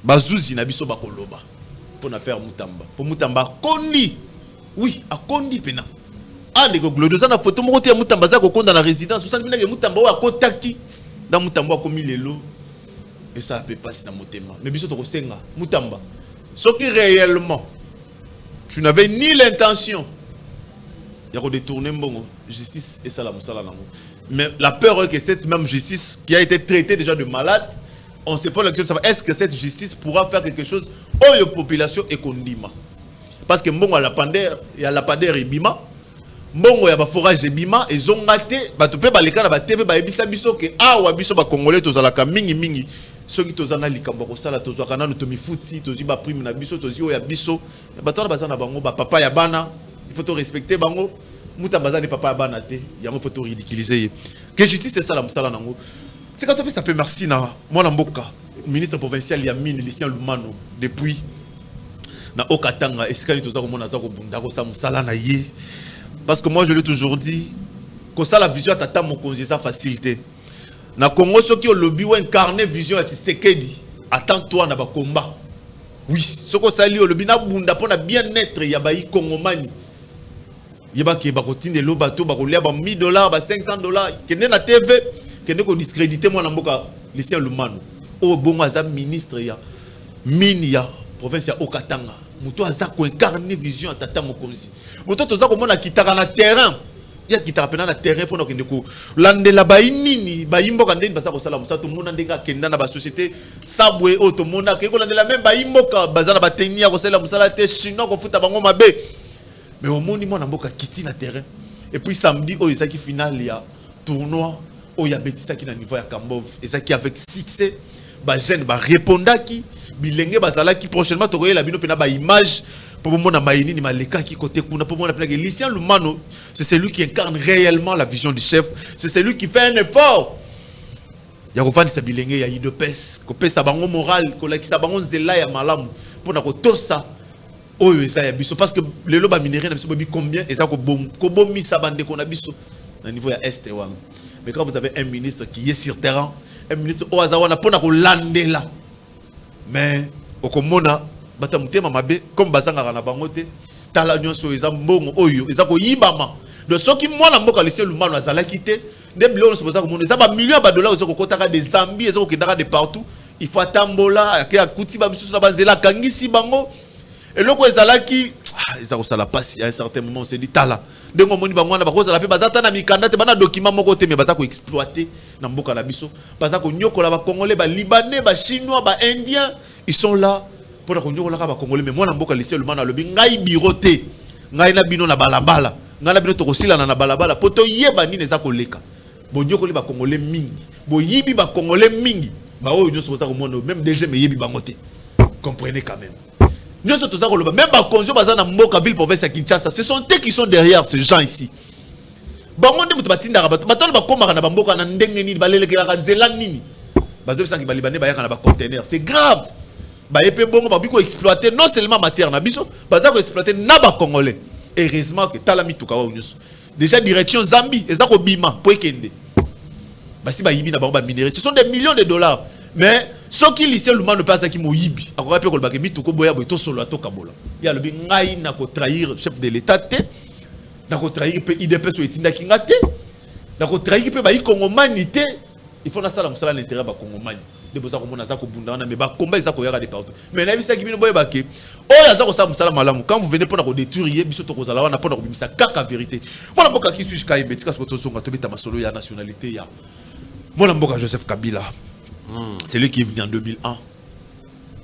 Bazouzi Nabiso Bakoloba pour l'affaire Moutamba. Pour Moutamba, Kondi, oui, à Kondi Pena. Ah, les glorieux, on a photo de Moutamba dans la résidence. Vous savez que Moutamba a Kotaki dans Moutamba a commis les lots. Et ça peut passer dans mon thème. Mais bien sûr, Moutamba. Ce qui réellement, tu n'avais ni l'intention, il y a détourné mon justice et ça la mais la peur est que cette même justice qui a été traitée déjà de malade, on ne sait pas la question de savoir est-ce que cette justice pourra faire quelque chose aux populations et qu'on dima. Parce que bon, il y a la pandère et bima. Bon, il y a un forage et bima. Ils ont maté. Tu peux pas les cas de TV, ils biso que ah ou biso ba congolais tous à la mingi. Ceux qui sont allés à sala tous à Canada, nous futi, tous ba prime na biso, tous ya biso. Bato na bazana bango, ba papa ya bana, il faut te respecter bango. Muta bazana papa ya bana te, il faut te ridiculiser. Que justice c'est ça la musala nango. C'est quand on fait ça peut merci na moi Mboka, ministre provincial ya mine Lucien Lumano depuis na Okatanga escali tous à mona za ko bunda ko sa musala na ye. Parce que moi je l'ai toujours dit, que ça la vision tata mon conseiller ça facilité. Na Congo ceux qui ont lobby ou incarné vision à Tshisekedi attends-toi na ba combat. Oui, ce que ça li au lobby na bunda pour na bien-être ya ba Congomani. Yeba ki ba kotinde lo bateau ba ko lia ba $1000 ba $500 kende na TV kende ko discréditer moi na mboka Lucien Lumano. O bongo aza ministre ya mine ya province ya Okatanga. Muto aza ko incarner vision tata mokonzi. Muto toza ko mona kitaka na terrain. Ya kitaka pena na terrain pour kende ko landela ba nini ba imboka ndeni basa ko sala musato mona ndenga kenda na ba société sabwe o to mona ke ko landela même ba imboka bazana ba technique ko sala musala te chinois ko futa bango mabe. Mais au monde moi na mboka kiti na terrain. Et puis samedi o ezaki finale ya tournoi o ya betisa ki na niveau ya Kambov et ça qui avec succès ba jeune ba répondaki bilenge bazala qui prochainement to koyela bino pena ba image pour mon amaini ni maleka qui côté kuna pour mon appeler que Lucien Lumano c'est celui qui incarne réellement la vision du chef, c'est celui qui fait un effort. Ya ko fandi sa bilenge ya idopes ko pesa bango moral ko la ki sa bango zela ya malamu pour na ko tosa oyo esa ya biso parce que le loba minéré na biso bobi combien et ça ko bomi sa bande ko na biso na niveau ya est wa. Mais quand vous avez un ministre qui est sur terrain, un ministre au hasard wana pour na ko landela mais okomona bata mutema mabe comme basanga na bango te tala nyonso eza mbongo oyo eza ko yibama de ceux qui moi na mboka Lucien Lumano azala kité des bilons se posa ko mona eza ba millions ba dollars ko kotaka des Zambie eza ko kendaka de partout il faut tambola ya kuti ba biso na banzela kangisi bango et loko ezala ki eza ko sala passe à un certain moment on s'est dit tala ndengo moni bango na ba ko sala pe bazata na mikanda te bana document moko te mais baza ko exploiter na mboka na biso baza ko nyokola ba congolais ba libanais ba chinois ba indiens ils sont là pour la conduire la congolais mais moi na mboka Lucien Lumano lobi ngai biroté ngai na bino na balabala ngai na bino to kosila na balabala poto yeba nini eza koleka bonyoko li ba congolais mingi boyibi ba congolais mingi ba oyo nyoso za ko mona même DG me yebi bango te comprenez quand même nyoso to za ko loba même ba konzo baza na mboka ville province ya Kinshasa ce sont eux qui sont derrière ces gens ici bango nde mutu batinda ba batalo ba komaka na mboka na ndenge nini balelekela ka nzela nini bazo bisangi balibane ba yaka na ba container c'est grave. Bah et puis bon, bah exploiter non seulement matière na biso, bah ça exploiter na ba congolais. Heureusement que talami tout kawa nyuso. Déjà direction Zambie, et ça ko bima pour kende. Bah si bah yibi na ba minéraux, ce sont des millions de dollars. Mais ceux qui Lucien Lumano pas ça qui mo yibi, akora pe ko ba kemi tout ko boya bo to solo to kabola. Ya le bi ngai na ko trahir chef de l'état te, na ko trahir pe IDP so etinda kinga te, na ko trahir pe ba i Congo manité, il faut na sala musala l'intérêt ba Congo mani. de boza ko mona za ko bunda na mais ba combat za ko yaka de partout mais na bisa ki bino boye baké oh ya za ko sa musala malamu quand vous venez pour ko détruire biso to ko zala wana pour ko bimisa kaka vérité mona mboka ki suis kai betika ko to songa to beta masolo ya nationalité ya mona mboka Joseph Kabila c'est lui qui est venu en 2001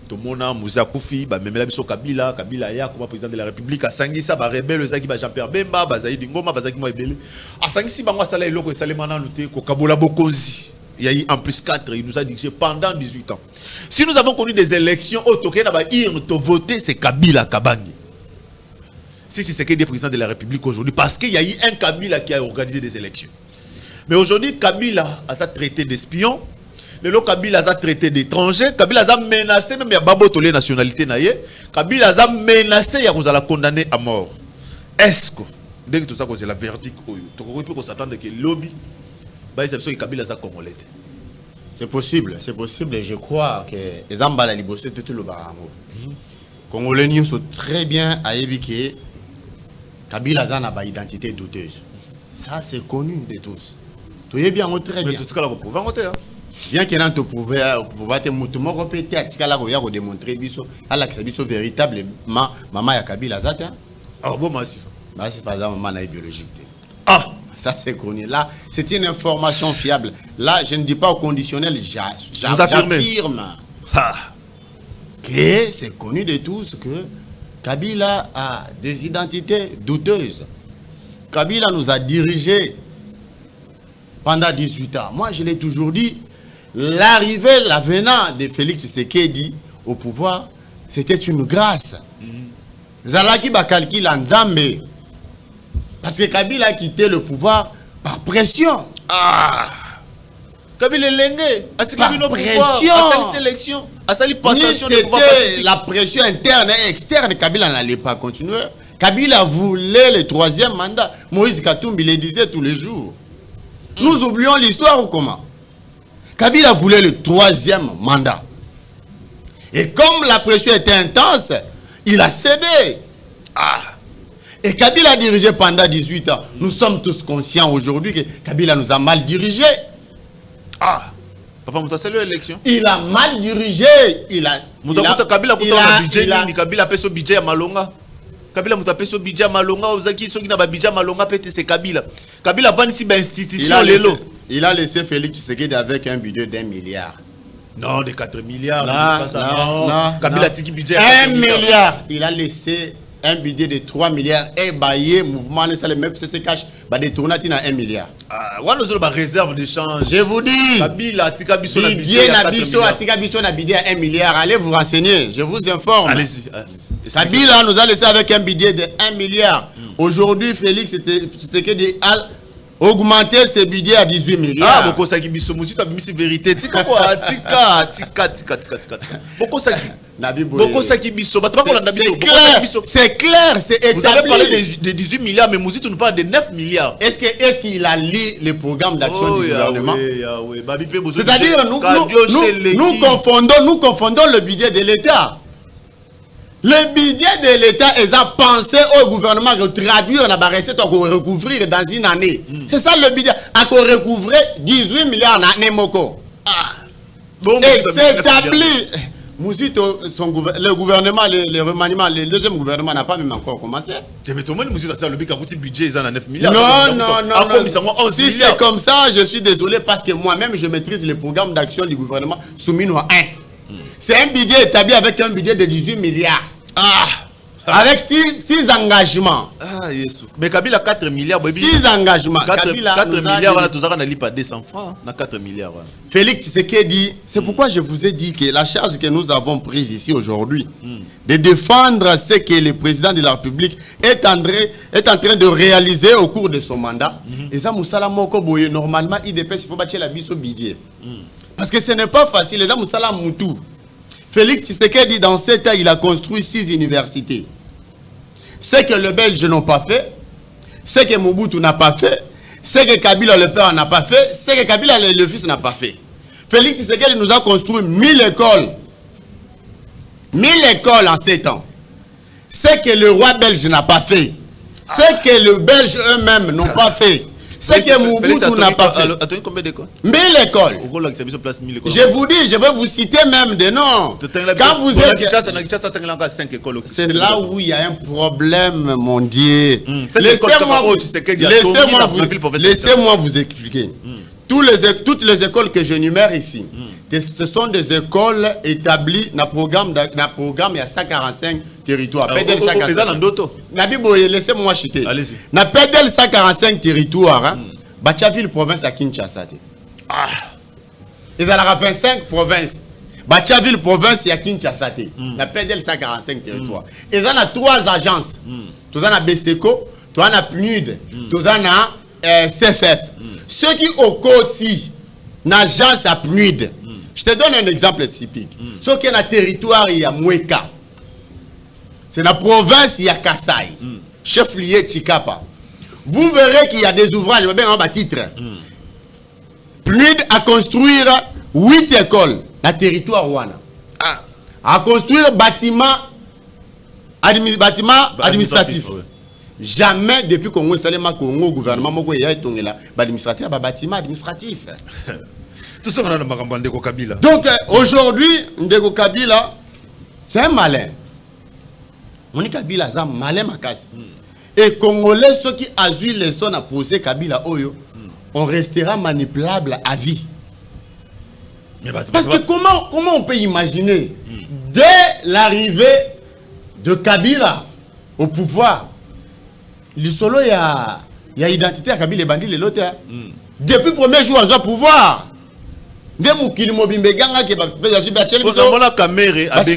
tout le monde a Moussa Koufi, même la biso Kabila ya comme président de la République à Sangisa, ba rebelle zaki ba Jean-Pierre Bemba, ba Zaïdi Ngoma, ba Zaki Moebele. À Sangisi ba sala eloko salé mana noté ko Kabola Bokonzi. Il y a eu en plus 4, il nous a dirigé pendant 18 ans. Si nous avons connu des élections au Toké na ba ir to voter c'est Kabila Kabangi. Si c'est qui est président de la République aujourd'hui parce qu'il y a eu un Kabila qui a organisé des élections. Mais aujourd'hui Kabila a ça traité d'espion. Le Kabila a traité d'étrangers, Kabila a menacé, même il y a Baboto les nationalités naïe, Kabila a menacé, il y a condamné à mort. Est-ce que, dès que tout ça, c'est la verdict, tu peux s'attendre que le lobby, Kabila a congolais. C'est possible, et je crois que les Ambala Libosé, tout le baramo. Congolais sont très bien à éviquer Kabila a une identité douteuse. Ça, c'est connu de tous. Tu es bien, très bien. Mais tout ce qu'on peut voter, hein. Bien qu'il n'ait pouvoir te montrer peut-être qu'il a démontré biso à l'accès biso véritablement maman ya Kabila zata. Ah bon massif. Massif par exemple maman biologique. Ah, ça c'est connu. Là, c'est une information fiable. Là, je ne dis pas au conditionnel, j'affirme que c'est connu de tous que Kabila a des identités douteuses. Kabila nous a dirigés pendant 18 ans. Moi, je l'ai toujours dit. L'arrivée, l'avenant de Félix Tshisekedi au pouvoir, c'était une grâce. Zalaki ba calcul en Nzambe. Parce que Kabila a quitté le pouvoir par pression. Ah! Kabila lengue. Par pression. Sélection. Passation de pouvoir. La pression interne et externe, Kabila n'allait pas continuer. Kabila voulait le 3e mandat. Moïse Katumbi le disait tous les jours. Nous oublions l'histoire ou comment? Kabila voulait le 3e mandat. Et comme la pression était intense, il a cédé. Ah. Et Kabila a dirigé pendant 18 ans. Nous sommes tous conscients aujourd'hui que Kabila nous a mal dirigé. Ah. Papa Mouta, c'est l'élection. Il a mal dirigé. Kabila a fait son budget à Malonga. Kabila Mouta a fait son budget à Malonga. Ozaki, ceux qui n'ont pas budget à Malonga, c'est Kabila. Kabila va ici institution l'élo. Il a laissé Félix Tshisekedi avec un budget d'1 milliard. Non, de 4 milliards. Non. Kabila Tiki budget 1 milliard. Il a laissé un budget de 3 milliards et baillé mouvement les même CC cash va détourner à 1 milliard. Ah, ouais, nous avons réserve d'échange. Je vous dis. Kabila Tika Bisso na budget à 1 milliard. Allez vous renseigner, je vous informe. Allez-y. Kabila nous a laissé avec un budget de 1 milliard. Aujourd'hui, Félix Tshisekedi a augmenter ce budget à 18 milliards. Ah, beaucoup ça qui biso musito abimisi vérité. Tika quoi? Tika. Beaucoup ça qui. Beaucoup ça qui biso. C'est clair, c'est établi. Vous avez parlé de 18 milliards, mais Mouzito nous parle de 9 milliards. Est-ce qu'il a lu le programme d'action du gouvernement? Oui. C'est-à-dire nous confondons le budget de l'État. Le budget de l'État est à penser au gouvernement de traduire la recette pour recouvrir dans une année. C'est ça le budget. À recouvrir 18 milliards dans Nemoko. Et c'est établi. Mouzito, le gouvernement, le remaniement, le deuxième gouvernement n'a pas même encore commencé. Mais tout le monde Mouzito a le budget est à 9 milliards. Non. Si c'est comme ça, je suis désolé parce que moi-même je maîtrise le programme d'action du gouvernement soumis à 1. C'est un budget établi avec un budget de 18 milliards. Avec 6 engagements. Ah, yes. Mais Kabila 4 milliards. 6 engagements. 4 milliards, voilà, tout ça, on a pas 200 francs. On a 4 milliards. Voilà. Félix Tshisekedi, c'est pourquoi je vous ai dit que la charge que nous avons prise ici aujourd'hui, de défendre ce que le président de la République est en train de réaliser au cours de son mandat. Et ça, Moussala Moko Boye, normalement, il dépêche, il faut bâtir la bise au budget. Parce que ce n'est pas facile. Les gens Moussala Moutou. Félix Tshisekedi, dans 7 ans, il a construit 6 universités. Ce que les Belges n'ont pas fait, ce que Mobutu n'a pas fait, ce que Kabila le père n'a pas fait, ce que Kabila le fils n'a pas fait. Félix Tshisekedi nous a construit 1000 écoles. 1000 écoles en 7 ans. Ce que le roi belge n'a pas fait, ce que les Belges eux-mêmes n'ont pas fait, C'est que Mobutu n'a pas fait. Attendez, combien d'écoles? 1000 écoles. Je vous dis, je vais vous citer même des noms. Quand vous êtes... C'est là où il y a un problème, mon Dieu. Laissez-moi vous expliquer. Toutes les écoles que j'énumère ici, ce sont des écoles établies dans le programme il y a 145 territoires. Laissez-moi chuter. Dans PDL 145 territoires, Bachaville province à Kinshasa. Ils ont 25 provinces. Bachaville province il y a Kinshasa. Dans PDL 145 territoires. Ils ont 3 agences. Tous en a BSECO, tous en a PNUD, tous en a CFF. Ceux qui au côté n'agence à PNUD. Je te donne un exemple typique. Ceux qui ont un territoire, il y a Mweka. C'est la province, il y a Kassai. Chef-lieu Chikapa. Vous verrez qu'il y a des ouvrages, je vais bien en bas titre. PNUD à construire 8 écoles dans le territoire Wana. À construire bâtiments administratifs. Jamais depuis Congo installé ma Congo gouvernement moko ya etongela administrateur bâtiment administratif. Tout ça on a dans Ndeko Kabila. Donc aujourd'hui Ndeko Kabila c'est un malin. Moni Kabila za malin makasi. Et Congolais ceux qui a eu les sons à poser Kabila oyo on restera manipulable à vie. Parce que comment on peut imaginer dès l'arrivée de Kabila au pouvoir l'isolo il y a identité à Kabila et Bandi les lots. Depuis le premier jour à pouvoir. Dès Moukili Mobimbe Ganga qui va faire la caméra est-ce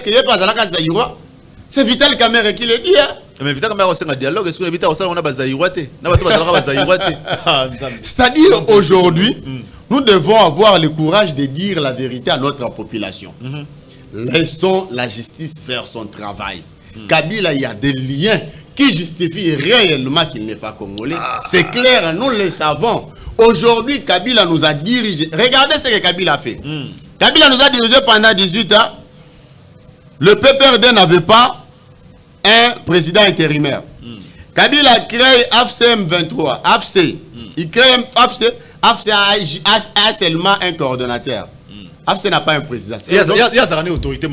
qu'il n'y a pas à Zaïrois? C'est Vital Caméra qui le dit. Mais Vital Caméra c'est un dialogue. Est-ce que Vital on a Zaïrois? C'est-à-dire aujourd'hui, nous devons avoir le courage de dire la vérité à notre population. Laissons la justice faire son travail. Kabila, il y a des liens qui justifient réellement qu'il n'est pas congolais. C'est clair, nous le savons. Aujourd'hui, Kabila nous a dirigé. Regardez ce que Kabila a fait. Kabila nous a dirigé pendant 18 ans. Le PPRD n'avait pas un président intérimaire. Kabila a créé AFCM 23. AFC. Il crée AFC. AFC a seulement un coordonnateur. AFC n'a pas un président. Il y a une autorité.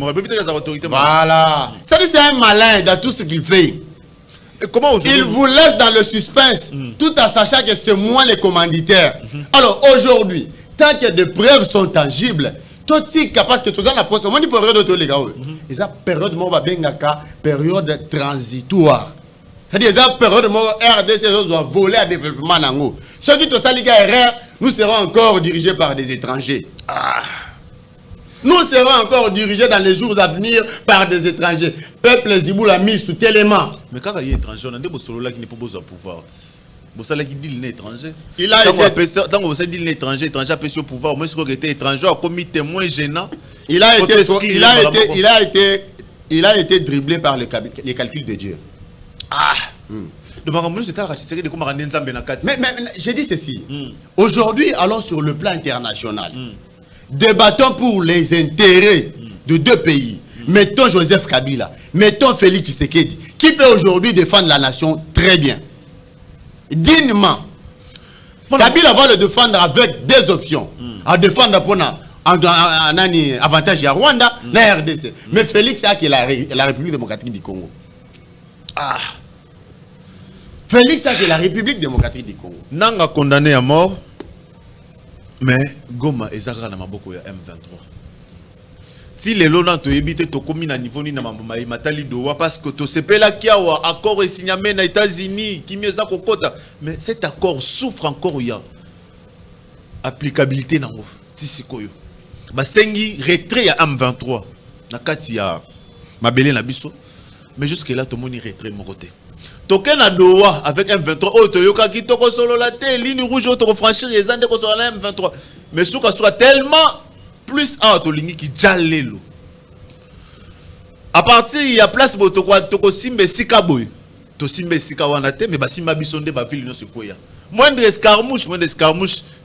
Voilà. C'est un malin dans tout ce qu'il fait. Et comment il vous laisse dans le suspense, tout en sachant que c'est moi le commanditaire. Alors aujourd'hui, tant que des preuves sont tangibles, tout est parce que tout ça, la période de les gars, ils ont période transitoire. C'est-à-dire qu'ils ont période de RDC doit voler à développement. Ceux qui sont ça, les gars, nous serons encore dirigés par des étrangers. Nous serons encore dirigés dans les jours à venir par des étrangers. Peuple Zibou l'a mis sous élément. Mais quand il y a étranger, on a des Bosolola qui n'est pas besoin de pouvoir. Bosolola qui dit qu'il est étranger. Il a été. Tant qu'on dit qu'il est étranger, étranger a pu au pouvoir. Moi, je crois qu'il était étranger, a commis témoin gênant. Il a été dribblé par les calculs de Dieu. Mais j'ai dit ceci. Aujourd'hui, allons sur le plan international. Débattons pour les intérêts de deux pays. Mettons Joseph Kabila, mettons Félix Tshisekedi, qui peut aujourd'hui défendre la nation très bien, dignement. Kabila va le défendre avec des options. À défendre pour un avantage à Rwanda, la RDC. Mais Félix a qui est la République démocratique du Congo. Félix a qui est la République démocratique du Congo. Nanga condamné à mort. Mais Goma et Zara na maboko ya M23. Si les lois to éviter to commis na niveau ni na mama matali doa parce que to sepela kia wa accord et signé na États-Unis qui mieux za kokota mais cet accord souffre encore ya applicabilité nango tisikoyo. Ba sengi retrait ya M23 na kati ya mabele na biso mais jusque là to moni retrait mon côté. Token a Doha avec M23. Oh, Toyoka qui toko solo la tête, ligne rouge, auto franchir les andes ko solo la M23. Mais ce qu'on soit tellement plus alto ligne qui jalelo. À partir il y a place pour toko simbe sikaboy. To simbe sikawanate mais ba simba bisonde ba ville no sekoya. Moindre escarmouche,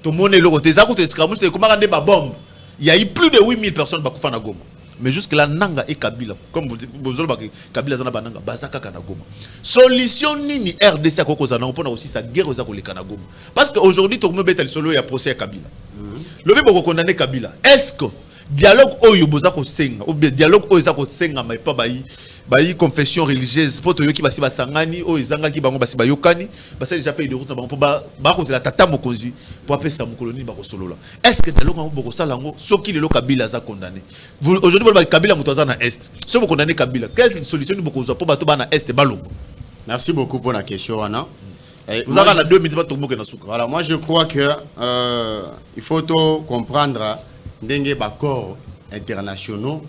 to monnaie le côté ça coûte escarmouche, comment rendre ba bombe. Il y a eu plus de 8000 personnes ba kufa na Goma. mais jusque là nanga et Kabila comme vous Kabila zana bananga bazaka kana Goma solution nini RDC ko kozana on aussi sa guerre aux akoleka na Goma parce que aujourd'hui tout le monde betel solo ya procès à Kabila le fait beaucoup condamner Kabila est-ce que dialogue oyo boza ko senga ou bien dialogue oyo za ko senga mais pas bayi confession religieuse poto yoki basi basangani o ezanga ki bango basi bayokani basi déjà fait de route bango ba ko zela tata mokonzi pour appeler ça mokoloni ba ko solola est-ce que dialogue bango boko salango soki le Kabila za condamné aujourd'hui ba Kabila mutoza na est si vous condamnez Kabila quelle solution ni boko za pour bato ba na est balongo. Merci beaucoup pour la question Anna. Vous avez 2 minutes pour que na souka. Voilà, moi je crois que il faut tout comprendre ndenge ba corps internationaux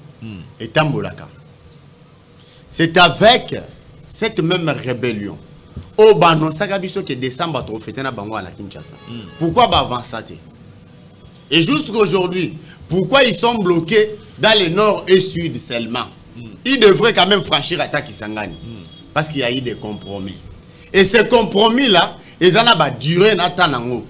et tambolaka. C'est avec cette même rébellion au bano sakabiso qui décembre trop fêter na bango à la Kinshasa. Pourquoi ba avancer? Et jusqu'aujourd'hui, pourquoi ils sont bloqués dans le nord et sud seulement? Ils devraient quand même franchir attaque Kisangani parce qu'il y a eu des compromis. Et ces compromis là, ils en ont duré na tanango.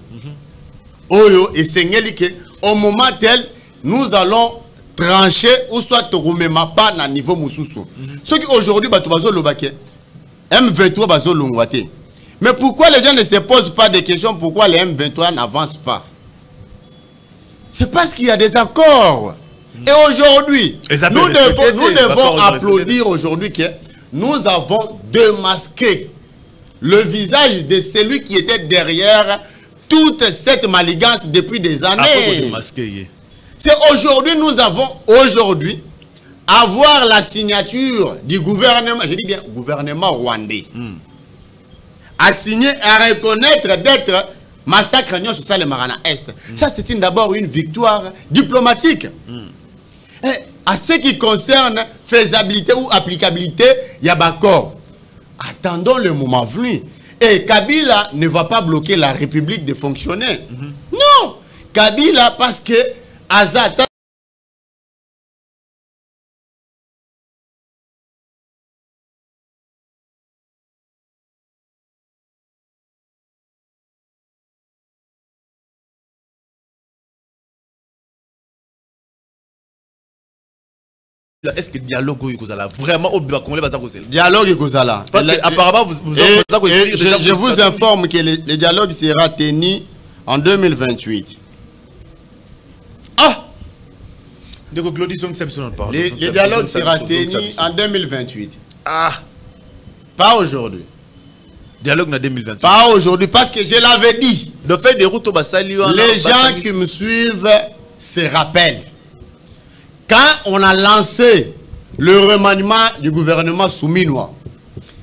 Oyo et sengeli que au moment tel nous allons trancher ou soit tourumema pas na niveau mususu. Ce qui aujourd'hui bato bazo lobake M23 bazo longwate. Mais pourquoi les gens ne se posent pas des questions pourquoi les M23 n'avancent pas? C'est parce qu'il y a des accords. Et aujourd'hui, nous devons applaudir aujourd'hui que nous avons démasqué le visage de celui qui était derrière toute cette maligance depuis des années. C'est aujourd'hui, nous avons avoir la signature du gouvernement, je dis bien gouvernement rwandais, à signer, à reconnaître d'être massacre sur ça le Marana Est. Ça c'est d'abord une victoire diplomatique. Et à ce qui concerne faisabilité ou applicabilité, il y a d'accord. Attendons le moment venu. Et Kabila ne va pas bloquer la République de fonctionner. Non, Kabila parce que Azata est-ce que le dialogue est vraiment au dialogue est parce que apparemment je vous informe que le dialogue sera tenu en 2028. Ah, le dialogue sera tenu en 2028. Ah, pas aujourd'hui. Dialogue en 2028. Pas aujourd'hui parce que je l'avais dit. De fait des routes au Bassali. Les gens qui me suivent se rappellent. Quand on a lancé le remaniement du gouvernement souminois,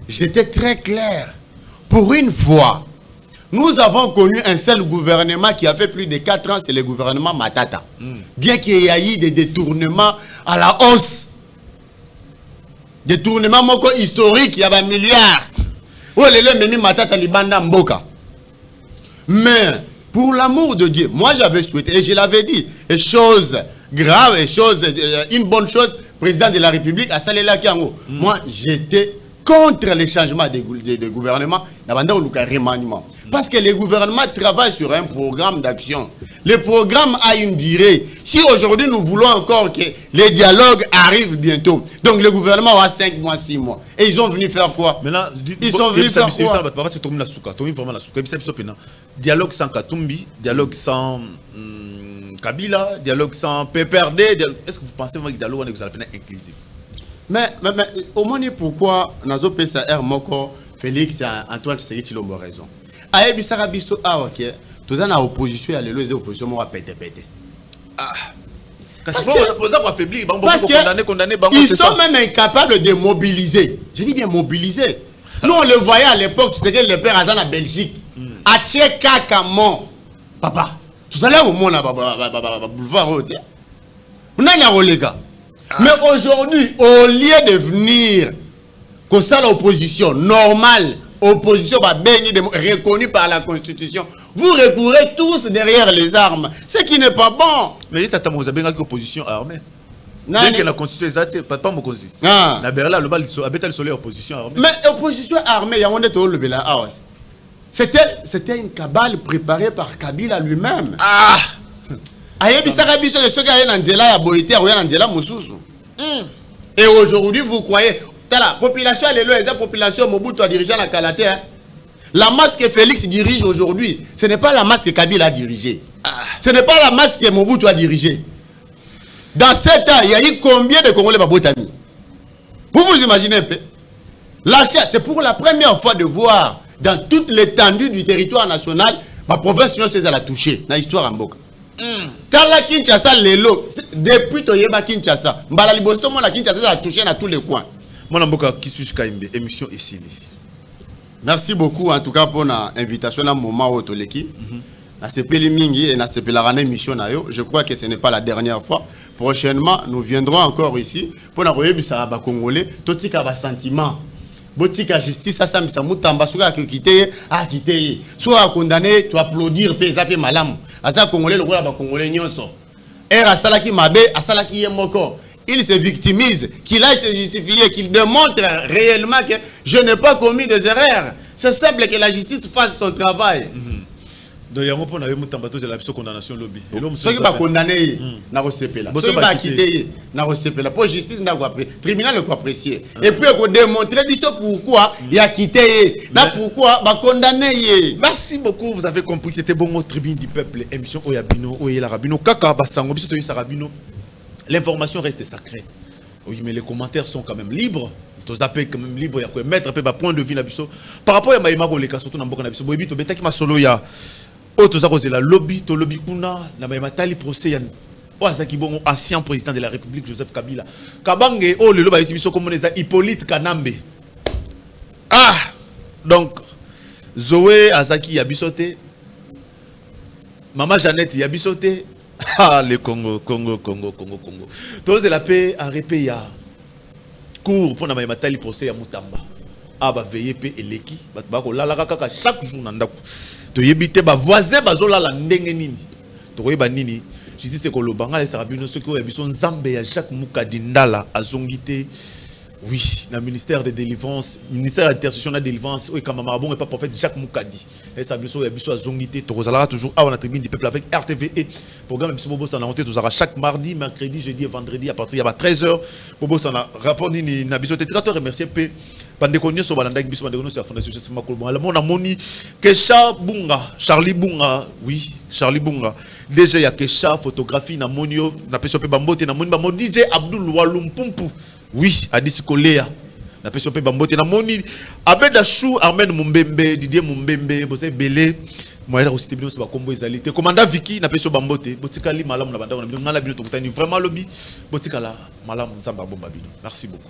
j'étais très clair. Pour une fois, nous avons connu un seul gouvernement qui a fait plus de 4 ans, c'est le gouvernement Matata. Bien qu'il y ait eu des détournements à la hausse. Détournements historiques, il y a un milliard. Oh, les Matata Libanda Mboka. Mais, pour l'amour de Dieu, moi j'avais souhaité, et je l'avais dit, et chose grave et une bonne chose, président de la République, à Salela Kiango. Moi, j'étais contre les changements de gouvernement, parce que le gouvernement travaille sur un programme d'action. Le programme a une durée. Si aujourd'hui nous voulons encore que les dialogues arrivent bientôt, donc le gouvernement aura 5 mois, 6 mois. Et ils sont venus faire quoi? Maintenant, ils sont venus faire quoi? Dialogue sans Katumbi, dialogue sans Kabila, dialogue sans PPRD. Est-ce que vous pensez vraiment que le dialogue est inclusif? Mais au moins, pourquoi Nazo PSR Moko, Félix et Antoine Tshisekedi Tshilombo raison? Aïe, Bissara Bisso, ah, ok. Tout ça, dans l'opposition, il y a les oppositions, moi, pété. Ah. Parce qu'ils sont même incapables de mobiliser. Je dis bien mobiliser. Nous, on le voyait à l'époque, c'était le père Azan à Belgique. À Tcheka Kamon. Papa, tout à l'heure, au monde, boulevard, mais aujourd'hui, au lieu de venir, comme ça l'opposition normale, opposition reconnue par la Constitution, vous recourez tous derrière les armes, ce qui n'est pas bon. Mais il y a une opposition armée. Dès que la Constitution est pas Mokozi. La Berla, le bal, opposition armée. Mais opposition armée, il y a un autre Bela. C'était une cabale préparée par Kabila lui-même. Ah! Ayebi Sarabiso, ceux qui ont un Angela, Boïté, ou un Angela Moussousou. Et aujourd'hui, vous croyez, la population, elle est là, la population, Mobutu a dirigé la Kalaté. Hein? La masse que Félix dirige aujourd'hui, ce n'est pas la masse que Kabila a dirigée. Ce n'est pas la masse que Mobutu a dirigée. Dans 7 ans, il y a eu combien de Congolais Babotami? Vous vous imaginez un peu? L'achat, c'est pour la première fois de voir dans toute l'étendue du territoire national, ma province elle a touché dans l'histoire en Boka. Tala Kinshasa lelo, depuis Toyeba Kinshasa, Mbala Libosto, la Kinshasa a touché dans tous les coins. Mon Mboka Kisuch Kaimbe, émission ici. Merci beaucoup en tout cas pour l'invitation à un moment où Toleki. Mingi et na émission na yo. Je crois que ce n'est pas la dernière fois. Prochainement, nous viendrons encore ici pour na koyebisa ba Congolais totika ba sentiment. Botika justice ça misa mutamba suka quitter a quitter. Soit condamné, tu applaudir pe zape malamu. Asa Congolais le roi ba Congolais nyonso. Era salaki mabe, asalaki yemoko. Il se victimise, qu'il aille se justifier, qu'il démontre réellement que je n'ai pas commis des erreurs. C'est simple que la justice fasse son travail. Donc, il y a un peu de condamnation lobby. Ceux qui sont condamnés, n'a pas ceux qui sont quittés, n'a pas pour justice, n'a pas tribunal le apprécier. Et puis, on démontrer pourquoi il a quitté, pourquoi il a condamné. Merci beaucoup, vous avez compris, c'était bon mot tribune du peuple, émission Oyabino, Oyelabino, Kaka Bassango, Sarabino. L'information reste sacrée. Oui, mais les commentaires sont quand même libres. Tous appels quand même libres. Il y a mettre un peu point de vue par rapport à Maïma Goleka, surtout dans le Boka, Boyebi, to beta qui m'a solo ya. Oh, tous à la lobby, to lobby kuna, na Maïma Tali procès yan. Oh, Azaki bon, ancien président de la République, Joseph Kabila. Kabange, oh, le lobby ici, comme on est Hippolyte Kanambe. Ah! Donc, Zoé Azaki Yabisote. Maman Jeannette Yabisote. Ah, le Congo. Tous la paix à répéter. Cours pour na matali procès à Mutamba. Ah, bah veiller pe eleki. Bah ko la kaka chaque jour nandako. To yebite ba voisin bazola la ndenge nini. To yeba nini. Je dis c'est que le banga les sarabino ceux qui ont besoin nzambe ya chaque mukadindala azongité. Oui, le ministère de délivrance, ministère d'intercession de délivrance, oui, quand Mamarabon n'est pas prophète Jacques Moukadi. Et ça, bien sûr, il y a besoin de zongité. Tu rezalara toujours à la tribune du peuple avec RTVE. Programme Bispo Bobo s'en a monté, tu auras chaque mardi, mercredi, jeudi et vendredi à partir de 13h. Bobo s'en a rappelé, il a besoin de te remercier. Pandéconio sur Balanda, Bispo Bandéconio sur la fondation Joseph Makolbo. Alors, mon amoni, Kesha Bunga, Charlie Bunga, oui, Charlie Bunga. Déjà, il y a Kesha, photographie, Namonio, Napesope Bambote, Namoni, Bambo DJ Abdul Walum Pumpu. Oui, Adis Kolea. Na peso pe bambote na moni Abeda Chou Armen Mumbembe Didier Mumbembe Bosé Belé moyera aussi tebino so ba kombo ezalité commandant Vicky na peso bambote botikali malamu na banda na ngala bino to vraiment lobby botikala malamu nzamba bomba bino. Merci beaucoup.